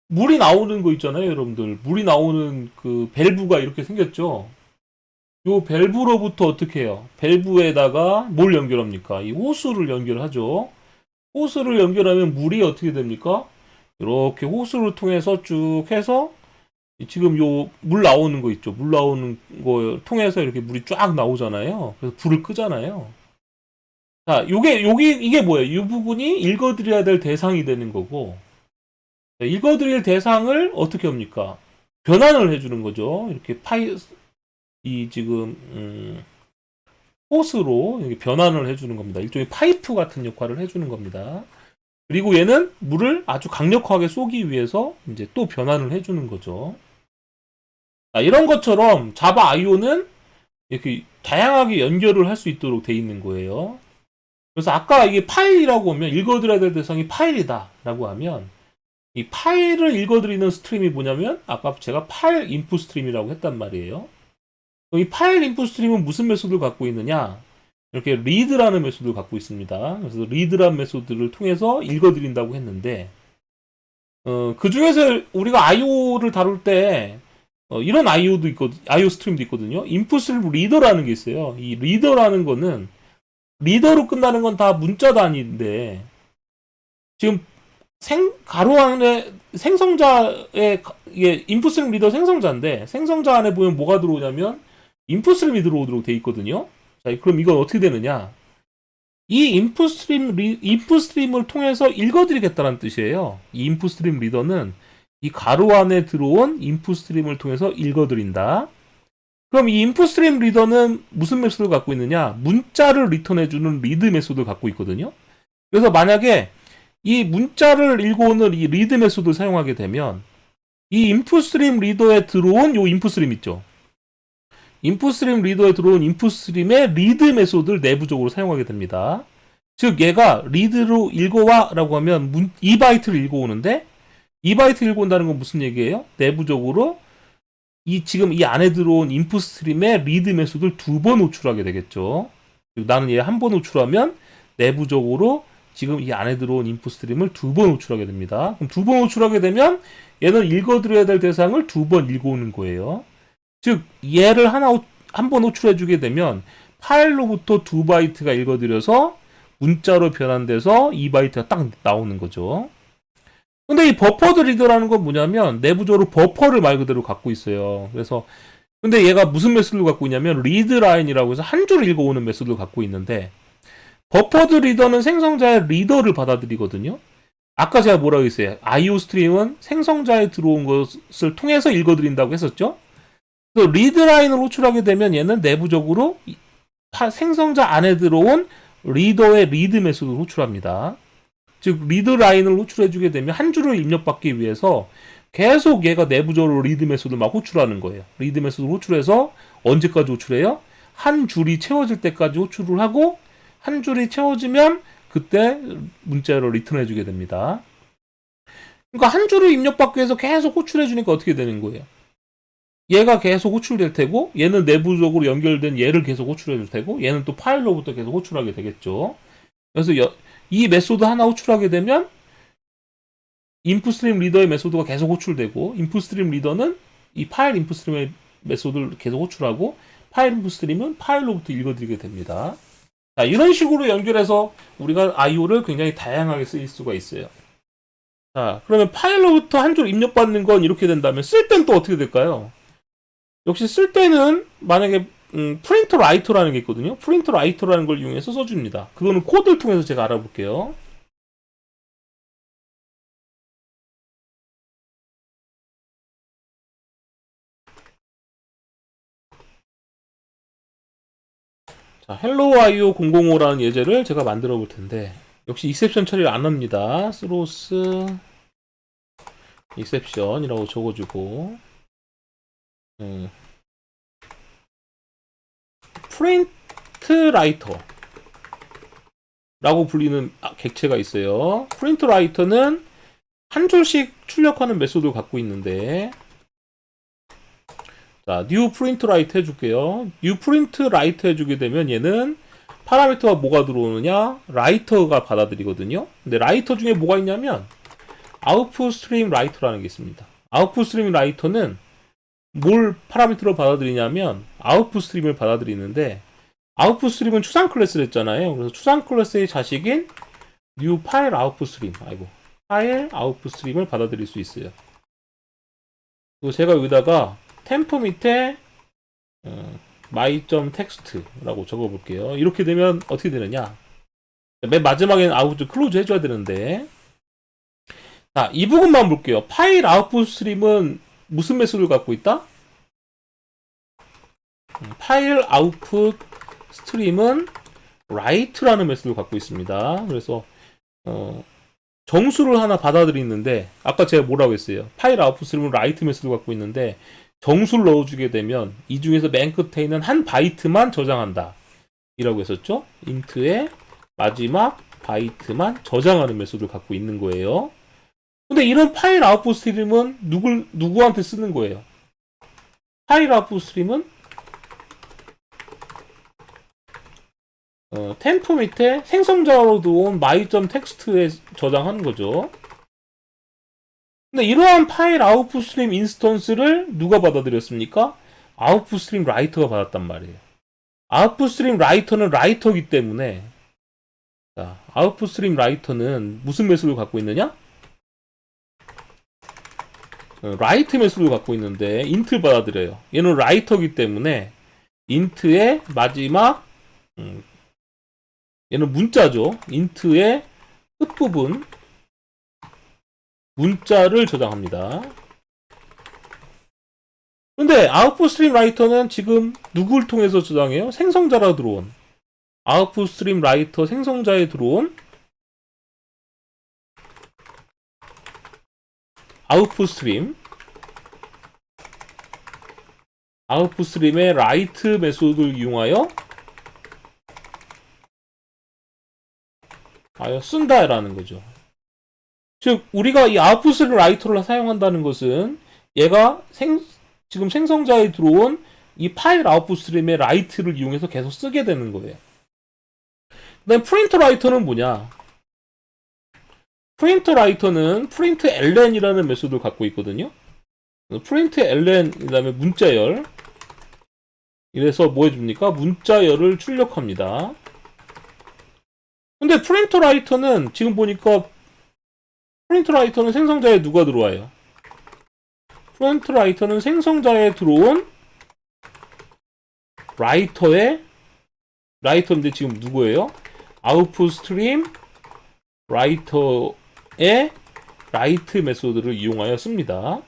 물이 나오는 거 있잖아요, 여러분들. 물이 나오는 그 밸브가 이렇게 생겼죠. 요 밸브로부터 어떻게 해요? 밸브에다가 뭘 연결합니까? 이 호스를 연결하죠. 호스를 연결하면 물이 어떻게 됩니까? 이렇게 호스를 통해서 쭉 해서 지금 요 물 나오는 거 있죠. 물 나오는 거 통해서 이렇게 물이 쫙 나오잖아요. 그래서 불을 끄잖아요. 자, 이게 뭐예요? 이 부분이 읽어드려야 될 대상이 되는 거고, 읽어드릴 대상을 어떻게 합니까? 변환을 해주는 거죠. 이렇게 지금, 호스로 이렇게 변환을 해주는 겁니다. 일종의 파이프 같은 역할을 해주는 겁니다. 그리고 얘는 물을 아주 강력하게 쏘기 위해서 이제 또 변환을 해주는 거죠. 자, 이런 것처럼 자바 IO는 이렇게 다양하게 연결을 할 수 있도록 돼 있는 거예요. 그래서 아까 이게 파일이라고 하면 읽어드려야 될 대상이 파일이다 라고 하면 이 파일을 읽어드리는 스트림이 뭐냐면 아까 제가 파일 인풋 스트림이라고 했단 말이에요. 이 파일 인풋 스트림은 무슨 메소드를 갖고 있느냐? 이렇게 read라는 메소드를 갖고 있습니다. 그래서 read라는 메소드를 통해서 읽어드린다고 했는데 그 중에서 우리가 IO를 다룰 때 이런 IO도 있거든, IO 스트림도 있거든요. 인풋 스트림 리더라는 게 있어요. 이 리더라는 거는 리더로 끝나는 건 다 문자 단위인데 지금 가로 안에 생성자의 이게 인풋 스트림 리더 생성자인데 생성자 안에 보면 뭐가 들어오냐면 인풋 스트림이 들어오도록 돼 있거든요. 자, 그럼 이건 어떻게 되느냐? 이 인풋 스트림을 통해서 읽어드리겠다는 뜻이에요. 이 인풋 스트림 리더는 이 가로 안에 들어온 인풋 스트림을 통해서 읽어드린다. 그럼 이 인풋 스트림 리더는 무슨 메소드를 갖고 있느냐? 문자를 리턴해주는 리드 메소드를 갖고 있거든요. 그래서 만약에 이 문자를 읽어오는 이 리드 메소드를 사용하게 되면 이 인풋 스트림 리더에 들어온 요 인풋 스트림 있죠. 인풋 스트림 리더에 들어온 인풋 스트림의 리드 메소드를 내부적으로 사용하게 됩니다. 즉 얘가 리드로 읽어와 라고 하면 2바이트를 읽어오는데 2바이트 읽어온다는 건 무슨 얘기예요? 내부적으로 지금 이 안에 들어온 인풋 스트림의 리드 메소드를 2번 호출하게 되겠죠. 나는 얘 한 번 호출하면 내부적으로 지금 이 안에 들어온 인풋 스트림을 2번 호출하게 됩니다. 그럼 2번 호출하게 되면 얘는 읽어드려야 될 대상을 2번 읽어오는 거예요. 즉 얘를 한 번 호출해주게 되면 파일로부터 2바이트가 읽어드려서 문자로 변환돼서 2바이트가 딱 나오는 거죠. 근데 이 버퍼드 리더라는 건 뭐냐면 내부적으로 버퍼를 말 그대로 갖고 있어요. 그래서 근데 얘가 무슨 메소드를 갖고 있냐면 리드 라인이라고 해서 한 줄 읽어오는 메소드를 갖고 있는데 버퍼드 리더는 생성자의 리더를 받아들이거든요. 아까 제가 뭐라고 했어요? IO 스트림은 생성자에 들어온 것을 통해서 읽어드린다고 했었죠. 그래서 리드 라인을 호출하게 되면 얘는 내부적으로 생성자 안에 들어온 리더의 리드 메소드를 호출합니다. 즉 리드 라인을 호출해주게 되면 한 줄을 입력받기 위해서 계속 얘가 내부적으로 리드 메소드 막 호출하는 거예요. 리드 메소드 호출해서 언제까지 호출해요? 한 줄이 채워질 때까지 호출을 하고 한 줄이 채워지면 그때 문자를 리턴해주게 됩니다. 그러니까 한 줄을 입력받기 위해서 계속 호출해주니까 어떻게 되는 거예요? 얘가 계속 호출될 테고 얘는 내부적으로 연결된 얘를 계속 호출해줄 테고 얘는 또 파일로부터 계속 호출하게 되겠죠. 그래서 이 메소드 하나 호출하게 되면 인풋스트림 리더의 메소드가 계속 호출되고 인풋스트림 리더는 이 파일 인풋스트림의 메소드를 계속 호출하고 파일 인풋스트림은 파일로부터 읽어드리게 됩니다. 자, 이런 식으로 연결해서 우리가 IO를 굉장히 다양하게 쓰일 수가 있어요. 자, 그러면 파일로부터 한 줄 입력받는 건 이렇게 된다면 쓸 땐 또 어떻게 될까요? 역시 쓸 때는 만약에 프린터 라이터라는 게 있거든요. 프린터 라이터라는 걸 이용해서 써줍니다. 그거는 코드를 통해서 제가 알아볼게요. 자, hello IO 005라는 예제를 제가 만들어 볼 텐데 역시 익셉션 처리를 안 합니다. throws exception이라고 적어주고 프린트 라이터 라고 불리는 객체가 있어요. 프린트 라이터는 한 줄씩 출력하는 메소드를 갖고 있는데 자, new print write 해줄게요. new print write 해주게 되면 얘는 파라미터가 뭐가 들어오느냐? 라이터가 받아들이거든요. 근데 라이터 중에 뭐가 있냐면 output stream writer라는 게 있습니다. output stream writer는 뭘 파라미터로 받아들이냐면 output stream을 받아들이는데 output stream은 추상 클래스를 했잖아요. 그래서 추상 클래스의 자식인 new file output stream, file output stream을 받아들일 수 있어요. 그리고 제가 여기다가 템프 밑에 my.text라고 적어볼게요. 이렇게 되면 어떻게 되느냐? 맨 마지막에는 아웃 클로즈 해줘야 되는데 자, 이 부분만 볼게요. 파일 아웃풋 스트림은 무슨 메소드를 갖고 있다? 파일 아웃풋 스트림은 write라는 메소드를 갖고 있습니다. 그래서 정수를 하나 받아들이는데 아까 제가 뭐라고 했어요? 파일 아웃풋 스트림은 write 메소드를 갖고 있는데 정수를 넣어주게 되면 이 중에서 맨 끝에 있는 한 바이트만 저장한다 이라고 했었죠. int의 마지막 바이트만 저장하는 메소드를 갖고 있는 거예요. 근데 이런 파일 아웃풋 스트림은 누구한테 쓰는 거예요? 파일 아웃풋 스트림은 템프 밑에 생성자로 들어온 my.text에 저장하는 거죠. 근데 이러한 파일 아웃풋 스트림 인스턴스를 누가 받아들였습니까? 아웃풋 스트림 라이터가 받았단 말이에요. 아웃풋 스트림 라이터는 라이터이기 때문에 자, 아웃풋 스트림 라이터는 무슨 메소드를 갖고 있느냐? 라이트 메소드를 갖고 있는데 인트를 받아들여요. 얘는 라이터이기 때문에 인트의 마지막 얘는 문자죠. 인트의 끝부분 문자를 저장합니다. 근데 아웃풋 스트림 라이터는 지금 누구를 통해서 저장해요? 생성자라 들어온 아웃풋 스트림 라이터 생성자에 들어온 아웃풋 스트림의 라이트 메소드를 이용하여 쓴다라는 거죠. 즉 우리가 이 아웃풋 스트림 라이터를 사용한다는 것은 얘가 지금 생성자에 들어온 이 파일 아웃풋 스트림의 라이트를 이용해서 계속 쓰게 되는 거예요. 그다음 프린트 라이터는 뭐냐? 프린트 라이터는 프린트 ln이라는 메소드를 갖고 있거든요. 프린트 ln 그다음에 문자열 이래서 뭐 해줍니까? 문자열을 출력합니다. 근데 프린트 라이터는 지금 보니까 프린트 라이터는 생성자에 누가 들어와요? 프린트 라이터는 생성자에 들어온 라이터인데 지금 누구예요? 아웃풋 스트림 라이터의 라이트 메소드를 이용하여 씁니다.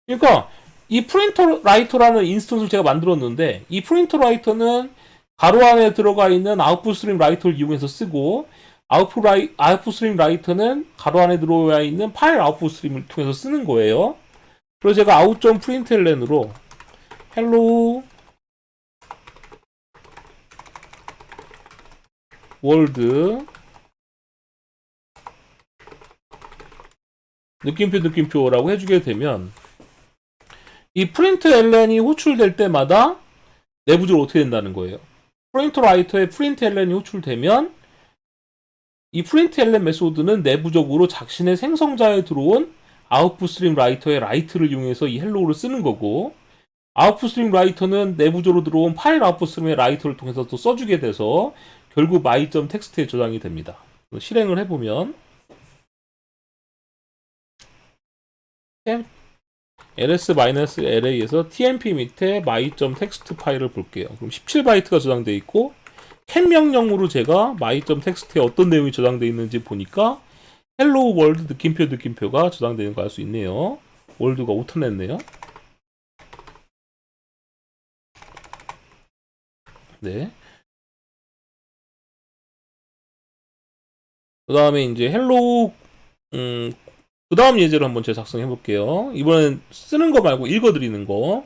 그러니까 이 프린터 라이터라는 인스턴스를 제가 만들었는데 이 프린터 라이터는 가로 안에 들어가 있는 아웃풋 스트림 라이터를 이용해서 쓰고 아웃풋 스트림 라이터는 가로 안에 들어와 있는 파일 아웃풋 스트림을 통해서 쓰는 거예요. 그래서 제가 out.println으로 hello world 느낌표라고 해주게 되면 이 println이 호출될 때마다 내부적으로 어떻게 된다는 거예요. 프린트 라이터에 println이 호출되면 이 println 메소드는 내부적으로 자신의 생성자에 들어온 아웃풋 스트림 라이터의 라이트를 이용해서 이 헬로우를 쓰는 거고, 아웃풋 스트림 라이터는 내부적으로 들어온 파일 아웃풋 스트림의 라이터를 통해서 또 써주게 돼서 결국 my.txt에 저장이 됩니다. 실행을 해보면 ls-la에서 tmp 밑에 my.txt 파일을 볼게요. 그럼 17바이트가 저장되어 있고 cat 명령으로 제가 my.txt에 어떤 내용이 저장되어 있는지 보니까 hello world 느낌표가 저장되는 거 알 수 있네요. 월드가 오타 냈네요. 네. 그 다음에 이제 hello 그 다음 예제를 한번 제가 작성해 볼게요. 이번엔 쓰는 거 말고 읽어드리는 거.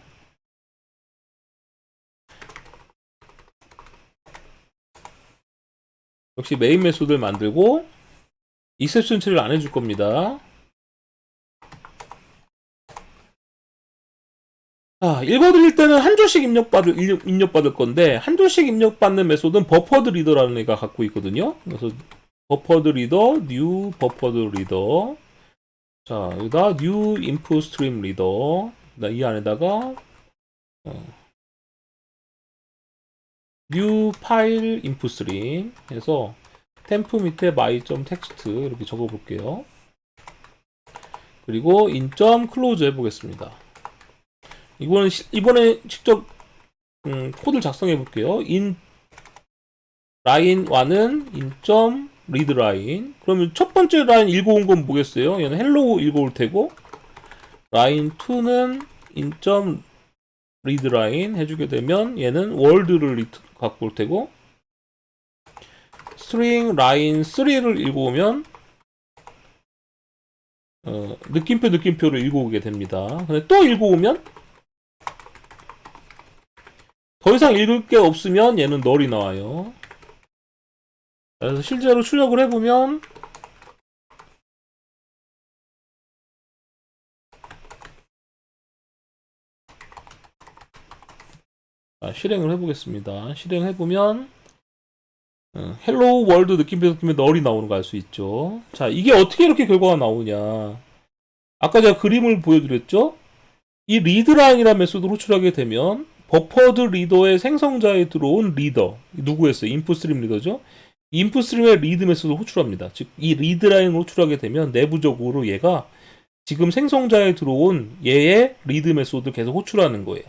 역시 메인 메소드를 만들고 익셉션 처리를 안 해줄 겁니다. 자, 읽어드릴 때는 한 줄씩 입력받을 건데, 한 줄씩 입력받는 메소드는 버퍼드 리더라는 애가 갖고 있거든요. 그래서 버퍼드 리더, new 버퍼드 리더. 자, 여기다 new input stream 리더. 이 안에다가 new file input stream 해서 템프 밑에 my.txt 이렇게 적어 볼게요. 그리고 in.close 해보겠습니다. 이번에 직접 코드를 작성해 볼게요. in line 1은 in.read line. 그러면 첫 번째 라인 읽어온 건 뭐겠어요? 얘는 hello 읽어올 테고, line 2는 in.read line 해주게 되면 얘는 world를 갖고 올 테고, string line 3를 읽어오면 느낌표를 읽어오게 됩니다. 근데 또 읽어오면 더 이상 읽을 게 없으면 얘는 널이 나와요. 그래서 실제로 출력을 해보면 실행을 해보겠습니다. 실행해보면 헬로우 월드 느낌표 널이 나오는 거 알 수 있죠. 자, 이게 어떻게 이렇게 결과가 나오냐. 아까 제가 그림을 보여드렸죠. 이 리드라인이라는 메소드를 호출하게 되면 버퍼드 리더의 생성자에 들어온 리더, 누구였어요? 인풋 스트림 리더죠. 인풋 스트림의 리드 메소드를 호출합니다. 즉, 이 리드라인을 호출하게 되면 내부적으로 얘가 지금 생성자에 들어온 얘의 리드 메소드를 계속 호출하는 거예요.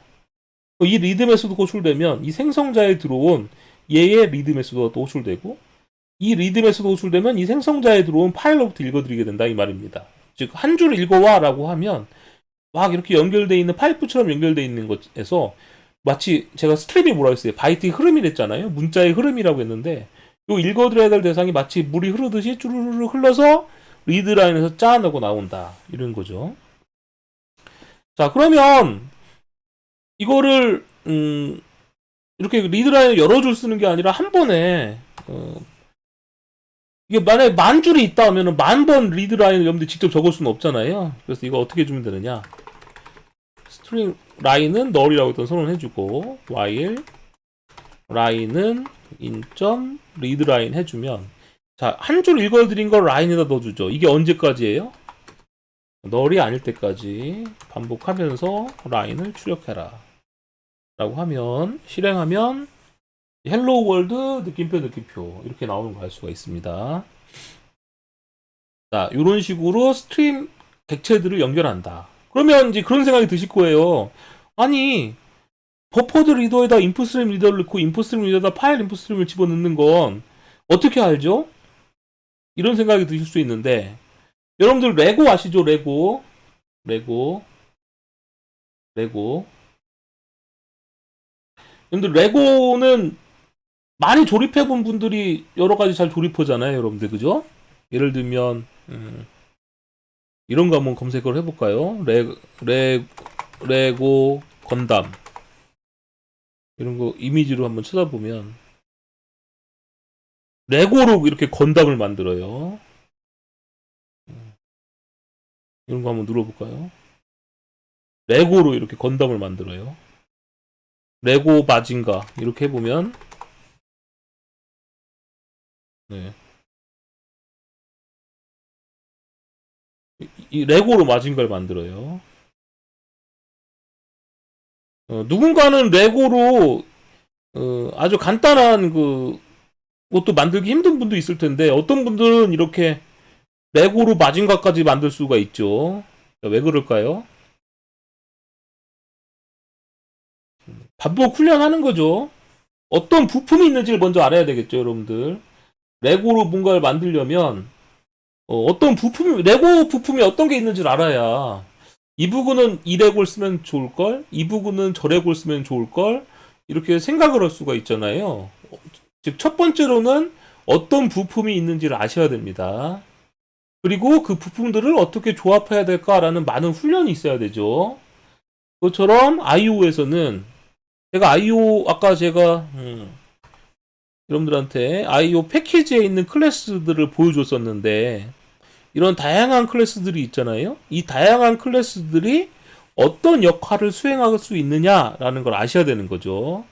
이 리드 메소드 호출되면 이 생성자에 들어온 얘의 리드 메소드가 또 호출되고, 이 리드 메소드 호출되면 이 생성자에 들어온 파일로부터 읽어드리게 된다 이 말입니다. 즉, 한 줄 읽어와 라고 하면 막 이렇게 연결되어 있는 파이프처럼 연결되어 있는 것에서 마치 제가 스트림이 뭐라고 했어요? 바이트의 흐름이랬잖아요. 문자의 흐름이라고 했는데 요 읽어드려야 될 대상이 마치 물이 흐르듯이 쭈르르 흘러서 리드라인에서 짠 하고 나온다. 이런 거죠. 자, 그러면 이거를 이렇게 리드라인을 여러 줄 쓰는 게 아니라 한 번에 이게 만약에 만 줄이 있다 하면은 만 번 리드라인을 여러분들이 직접 적을 수는 없잖아요. 그래서 이거 어떻게 해주면 되느냐. 스트링 라인은 널이라고 일단 선언해주고 while 라인은 in.readline 해주면, 자, 한 줄 읽어드린 걸 라인에다 넣어주죠. 이게 언제까지예요? 널이 아닐 때까지 반복하면서 라인을 출력해라 라고 하면, 실행하면 헬로우 월드 느낌표 이렇게 나오는 거 알 수가 있습니다. 자, 이런 식으로 스트림 객체들을 연결한다. 그러면 이제 그런 생각이 드실 거예요. 아니, 버퍼드 리더에다 인풋 스트림 리더를 넣고 인풋 스트림 리더에다 파일 인풋 스트림을 집어넣는 건 어떻게 알죠? 이런 생각이 드실 수 있는데, 여러분들 레고 아시죠? 레고. 여러분들 레고는 많이 조립해 본 분들이 여러 가지 잘 조립하잖아요, 여러분들. 그죠? 예를 들면, 이런 거 한번 검색을 해볼까요? 레고 건담. 이런 거 이미지로 한번 찾아보면, 레고로 이렇게 건담을 만들어요. 이런 거 한번 눌러볼까요? 레고로 이렇게 건담을 만들어요. 레고 마징가. 이렇게 해보면, 네. 이 레고로 마징가를 만들어요. 누군가는 레고로 아주 간단한 것도 만들기 힘든 분도 있을 텐데 어떤 분들은 이렇게 레고로 마징가까지 만들 수가 있죠. 왜 그럴까요? 반복 훈련하는 거죠. 어떤 부품이 있는지를 먼저 알아야 되겠죠, 여러분들. 레고로 뭔가를 만들려면 떤 부품이 레고 부품이 어떤 게 있는지를 알아야 이 부분은 이 레고를 쓰면 좋을 걸, 이 부분은 저 레고를 쓰면 좋을 걸 이렇게 생각을 할 수가 있잖아요. 즉 첫 번째로는 어떤 부품이 있는지를 아셔야 됩니다. 그리고 그 부품들을 어떻게 조합해야 될까라는 많은 훈련이 있어야 되죠. 그것처럼 IO에서는 제가 IO 아까 제가 여러분들한테 IO 패키지에 있는 클래스들을 보여줬었는데 이런 다양한 클래스들이 있잖아요. 이 다양한 클래스들이 어떤 역할을 수행할 수 있느냐라는 걸 아셔야 되는 거죠.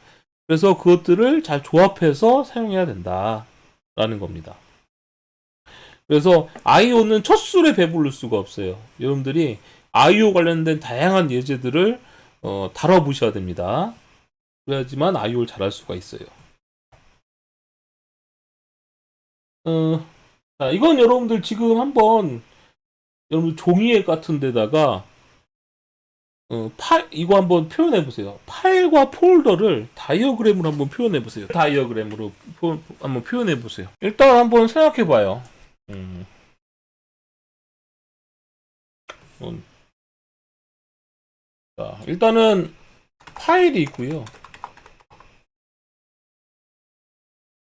그래서 그것들을 잘 조합해서 사용해야 된다라는 겁니다. 그래서 IO는 첫 술에 배부를 수가 없어요. 여러분들이 IO 관련된 다양한 예제들을 다뤄보셔야 됩니다. 그래야지만 IO를 잘할 수가 있어요. 어, 자, 이건 여러분들 지금 한번 여러분 종이에 같은 데다가 이거 한번 표현해 보세요. 파일과 폴더를 다이어그램으로 한번 표현해 보세요. 다이어그램으로 한번 표현해 보세요. 일단 한번 생각해 봐요. 음, 음, 자, 일단은 파일이 있고요.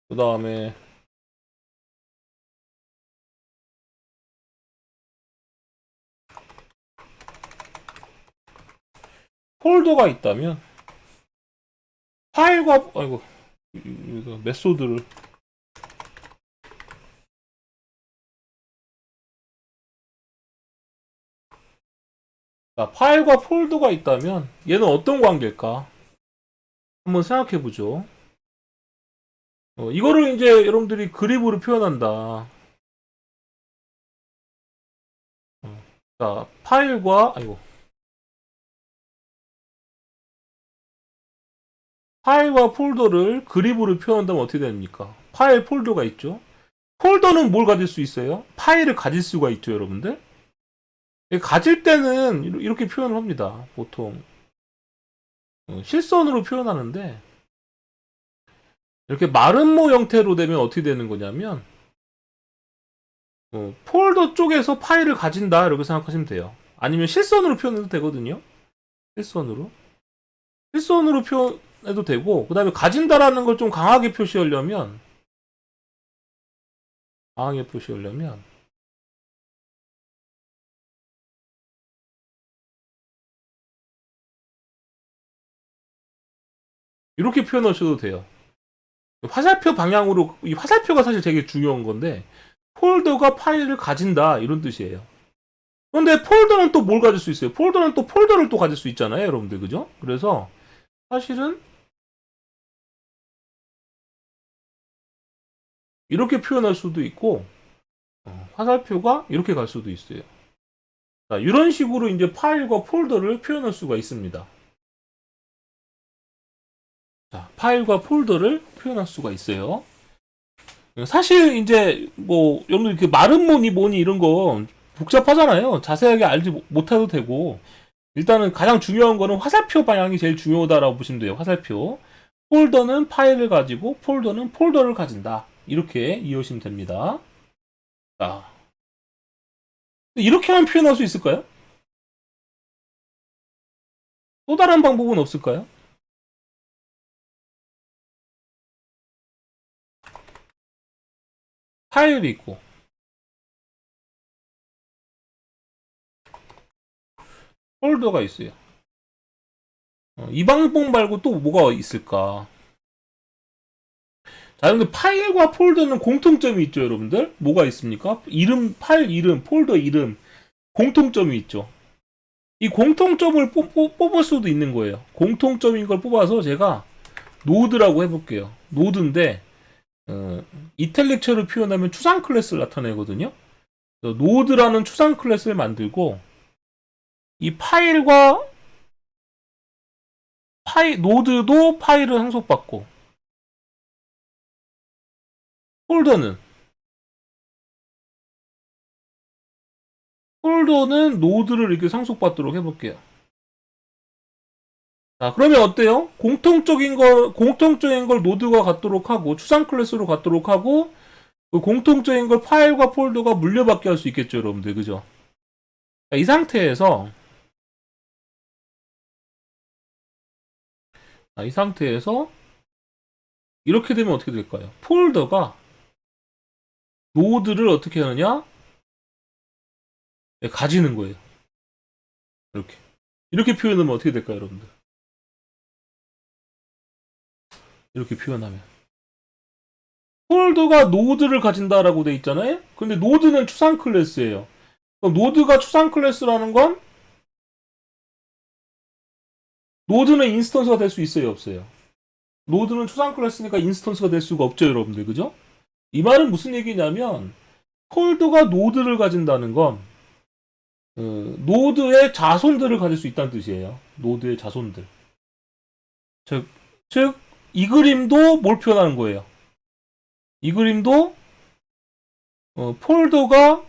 그 다음에 폴더가 있다면 파일과 아이고 이거 메소드를 자, 파일과 폴더가 있다면 얘는 어떤 관계일까? 한번 생각해 보죠. 이거를 이제 여러분들이 그림으로 표현한다. 자, 파일과 폴더를 그립으로 표현한다면 어떻게 됩니까? 파일 폴더가 있죠. 폴더는 뭘 가질 수 있어요? 파일을 가질 수가 있죠, 여러분들. 가질 때는 이렇게 표현을 합니다. 보통 실선으로 표현하는데 이렇게 마름모 형태로 되면 어떻게 되는 거냐면 폴더 쪽에서 파일을 가진다 이렇게 생각하시면 돼요. 아니면 실선으로 표현해도 되거든요. 실선으로. 실선으로 표현해도 되고 그 다음에 가진다라는 걸 좀 강하게 표시하려면 이렇게 표현하셔도 돼요. 화살표 방향으로 이 화살표가 사실 되게 중요한 건데 폴더가 파일을 가진다 이런 뜻이에요. 그런데 폴더는 또 뭘 가질 수 있어요? 폴더는 또 폴더를 또 가질 수 있잖아요, 여러분들 그죠? 그래서 사실은 이렇게 표현할 수도 있고 화살표가 이렇게 갈 수도 있어요. 자, 이런 식으로 이제 파일과 폴더를 표현할 수가 있습니다. 자, 파일과 폴더를 표현할 수가 있어요. 사실 이제 뭐 여러분 이렇게 마른 뭐니 이런 거 복잡하잖아요. 자세하게 알지 못해도 되고 일단은 가장 중요한 거는 화살표 방향이 제일 중요하다라고 보시면 돼요. 화살표. 폴더는 파일을 가지고 폴더는 폴더를 가진다. 이렇게 이해하시면 됩니다. 자, 이렇게만 표현할 수 있을까요? 또 다른 방법은 없을까요? 파일이 있고 폴더가 있어요. 이 방법 말고 또 뭐가 있을까? 자, 여러분들 파일과 폴더는 공통점이 있죠, 여러분들? 뭐가 있습니까? 이름, 파일 이름, 폴더 이름, 공통점이 있죠. 이 공통점을 뽑을 수도 있는 거예요. 공통점인 걸 뽑아서 제가 노드라고 해볼게요. 노드인데 이탈릭처를 표현하면 추상 클래스를 나타내거든요. 노드라는 추상 클래스를 만들고 이 노드도 파일을 상속받고 폴더는 노드를 이렇게 상속받도록 해볼게요. 자, 그러면 어때요? 공통적인 걸 노드가 갖도록 하고, 추상 클래스로 갖도록 하고, 그 공통적인 걸 파일과 폴더가 물려받게 할 수 있겠죠, 여러분들. 그죠? 자, 이 상태에서, 이렇게 되면 어떻게 될까요? 폴더가 노드를 어떻게 하느냐? 네, 가지는 거예요. 이렇게. 이렇게 표현하면 어떻게 될까요, 여러분들? 이렇게 표현하면. 폴더가 노드를 가진다라고 돼 있잖아요? 근데 노드는 추상 클래스예요. 그럼 노드가 추상 클래스라는 건 노드는 인스턴스가 될 수 있어요, 없어요? 노드는 추상 클래스니까 인스턴스가 될 수가 없죠, 여러분들. 그죠? 이 말은 무슨 얘기냐면 폴더가 노드를 가진다는 건 노드의 자손들을 가질 수 있다는 뜻이에요. 노드의 자손들. 즉, 이 그림도 뭘 표현하는 거예요? 이 그림도 폴더가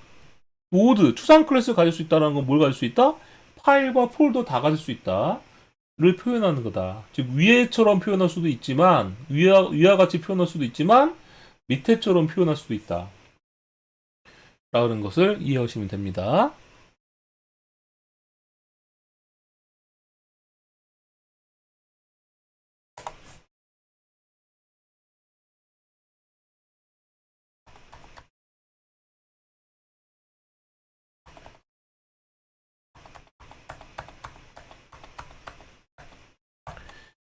노드, 추상 클래스를 가질 수 있다는 건 뭘 가질 수 있다? 파일과 폴더 다 가질 수 있다. 를 표현하는 거다. 즉, 위에처럼 표현할 수도 있지만, 위와 같이 표현할 수도 있지만, 밑에처럼 표현할 수도 있다. 라는 것을 이해하시면 됩니다.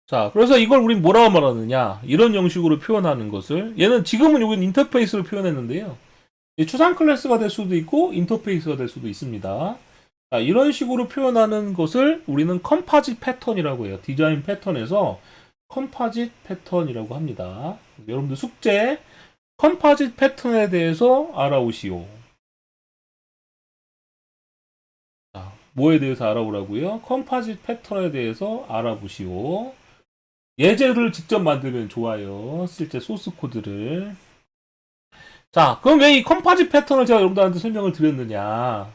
자, 그래서 이걸 우린 뭐라고 말하느냐. 이런 형식으로 표현하는 것을. 지금은 여기 인터페이스로 표현했는데요. 추상 클래스가 될 수도 있고, 인터페이스가 될 수도 있습니다. 자, 이런 식으로 표현하는 것을 우리는 컴파짓 패턴이라고 해요. 디자인 패턴에서 컴파짓 패턴이라고 합니다. 여러분들 숙제, 컴파짓 패턴에 대해서 알아오시오. 자, 뭐에 대해서 알아보라고요? 컴파짓 패턴에 대해서 알아보시오. 예제를 직접 만들면 좋아요. 실제 소스 코드를. 자, 그럼 왜 이 컴파짓 패턴을 제가 여러분들한테 설명을 드렸느냐?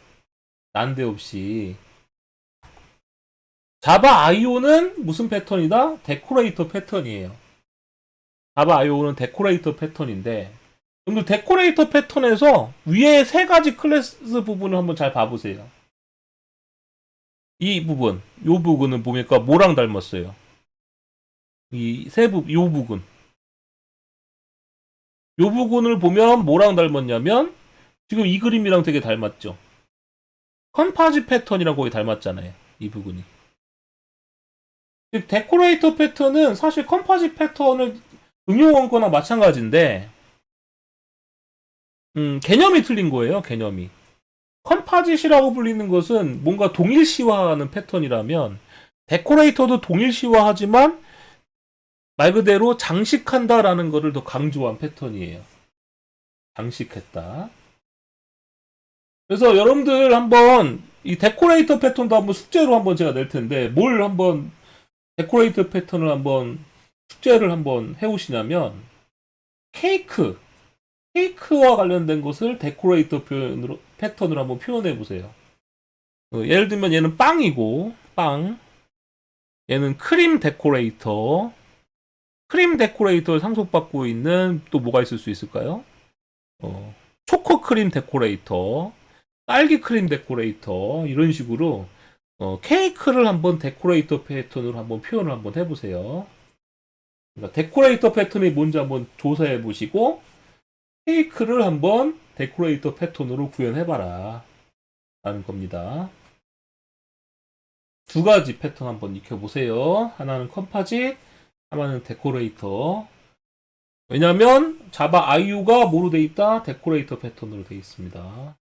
난데없이. 자바 IO는 무슨 패턴이다? 데코레이터 패턴이에요. 자바 IO는 데코레이터 패턴인데, 여러분들 데코레이터 패턴에서 위에 세 가지 클래스 부분을 한번 잘 봐보세요. 이 부분은 뭡니까? 뭐랑 닮았어요? 요 부분. 요 부분을 보면 뭐랑 닮았냐면, 지금 이 그림이랑 되게 닮았죠? 컴파짓 패턴이랑 거의 닮았잖아요. 이 부분이. 즉, 데코레이터 패턴은 사실 컴파짓 패턴을 응용한 거나 마찬가지인데, 개념이 틀린 거예요, 개념이. 컴파짓이라고 불리는 것은 뭔가 동일시화하는 패턴이라면, 데코레이터도 동일시화하지만, 말 그대로 장식한다라는 것을 더 강조한 패턴이에요. 장식했다. 그래서 여러분들 한번 이 데코레이터 패턴도 한번 숙제로 한번 제가 낼 텐데 데코레이터 패턴을 한번 숙제를 한번 해오시냐면 케이크와 관련된 것을 데코레이터 패턴으로 한번 표현해 보세요. 예를 들면 얘는 빵이고 빵, 얘는 크림 데코레이터를 상속받고 있는 또 뭐가 있을 수 있을까요? 초코 크림 데코레이터, 딸기 크림 데코레이터 이런 식으로 케이크를 한번 데코레이터 패턴으로 한번 표현을 한번 해보세요. 그러니까 데코레이터 패턴이 뭔지 한번 조사해 보시고 테이크를 한번 데코레이터 패턴으로 구현해봐라 라는 겁니다. 두 가지 패턴 한번 익혀보세요. 하나는 컴파짓, 하나는 데코레이터. 왜냐면 자바 IO가 뭐로 돼 있다? 데코레이터 패턴으로 돼 있습니다.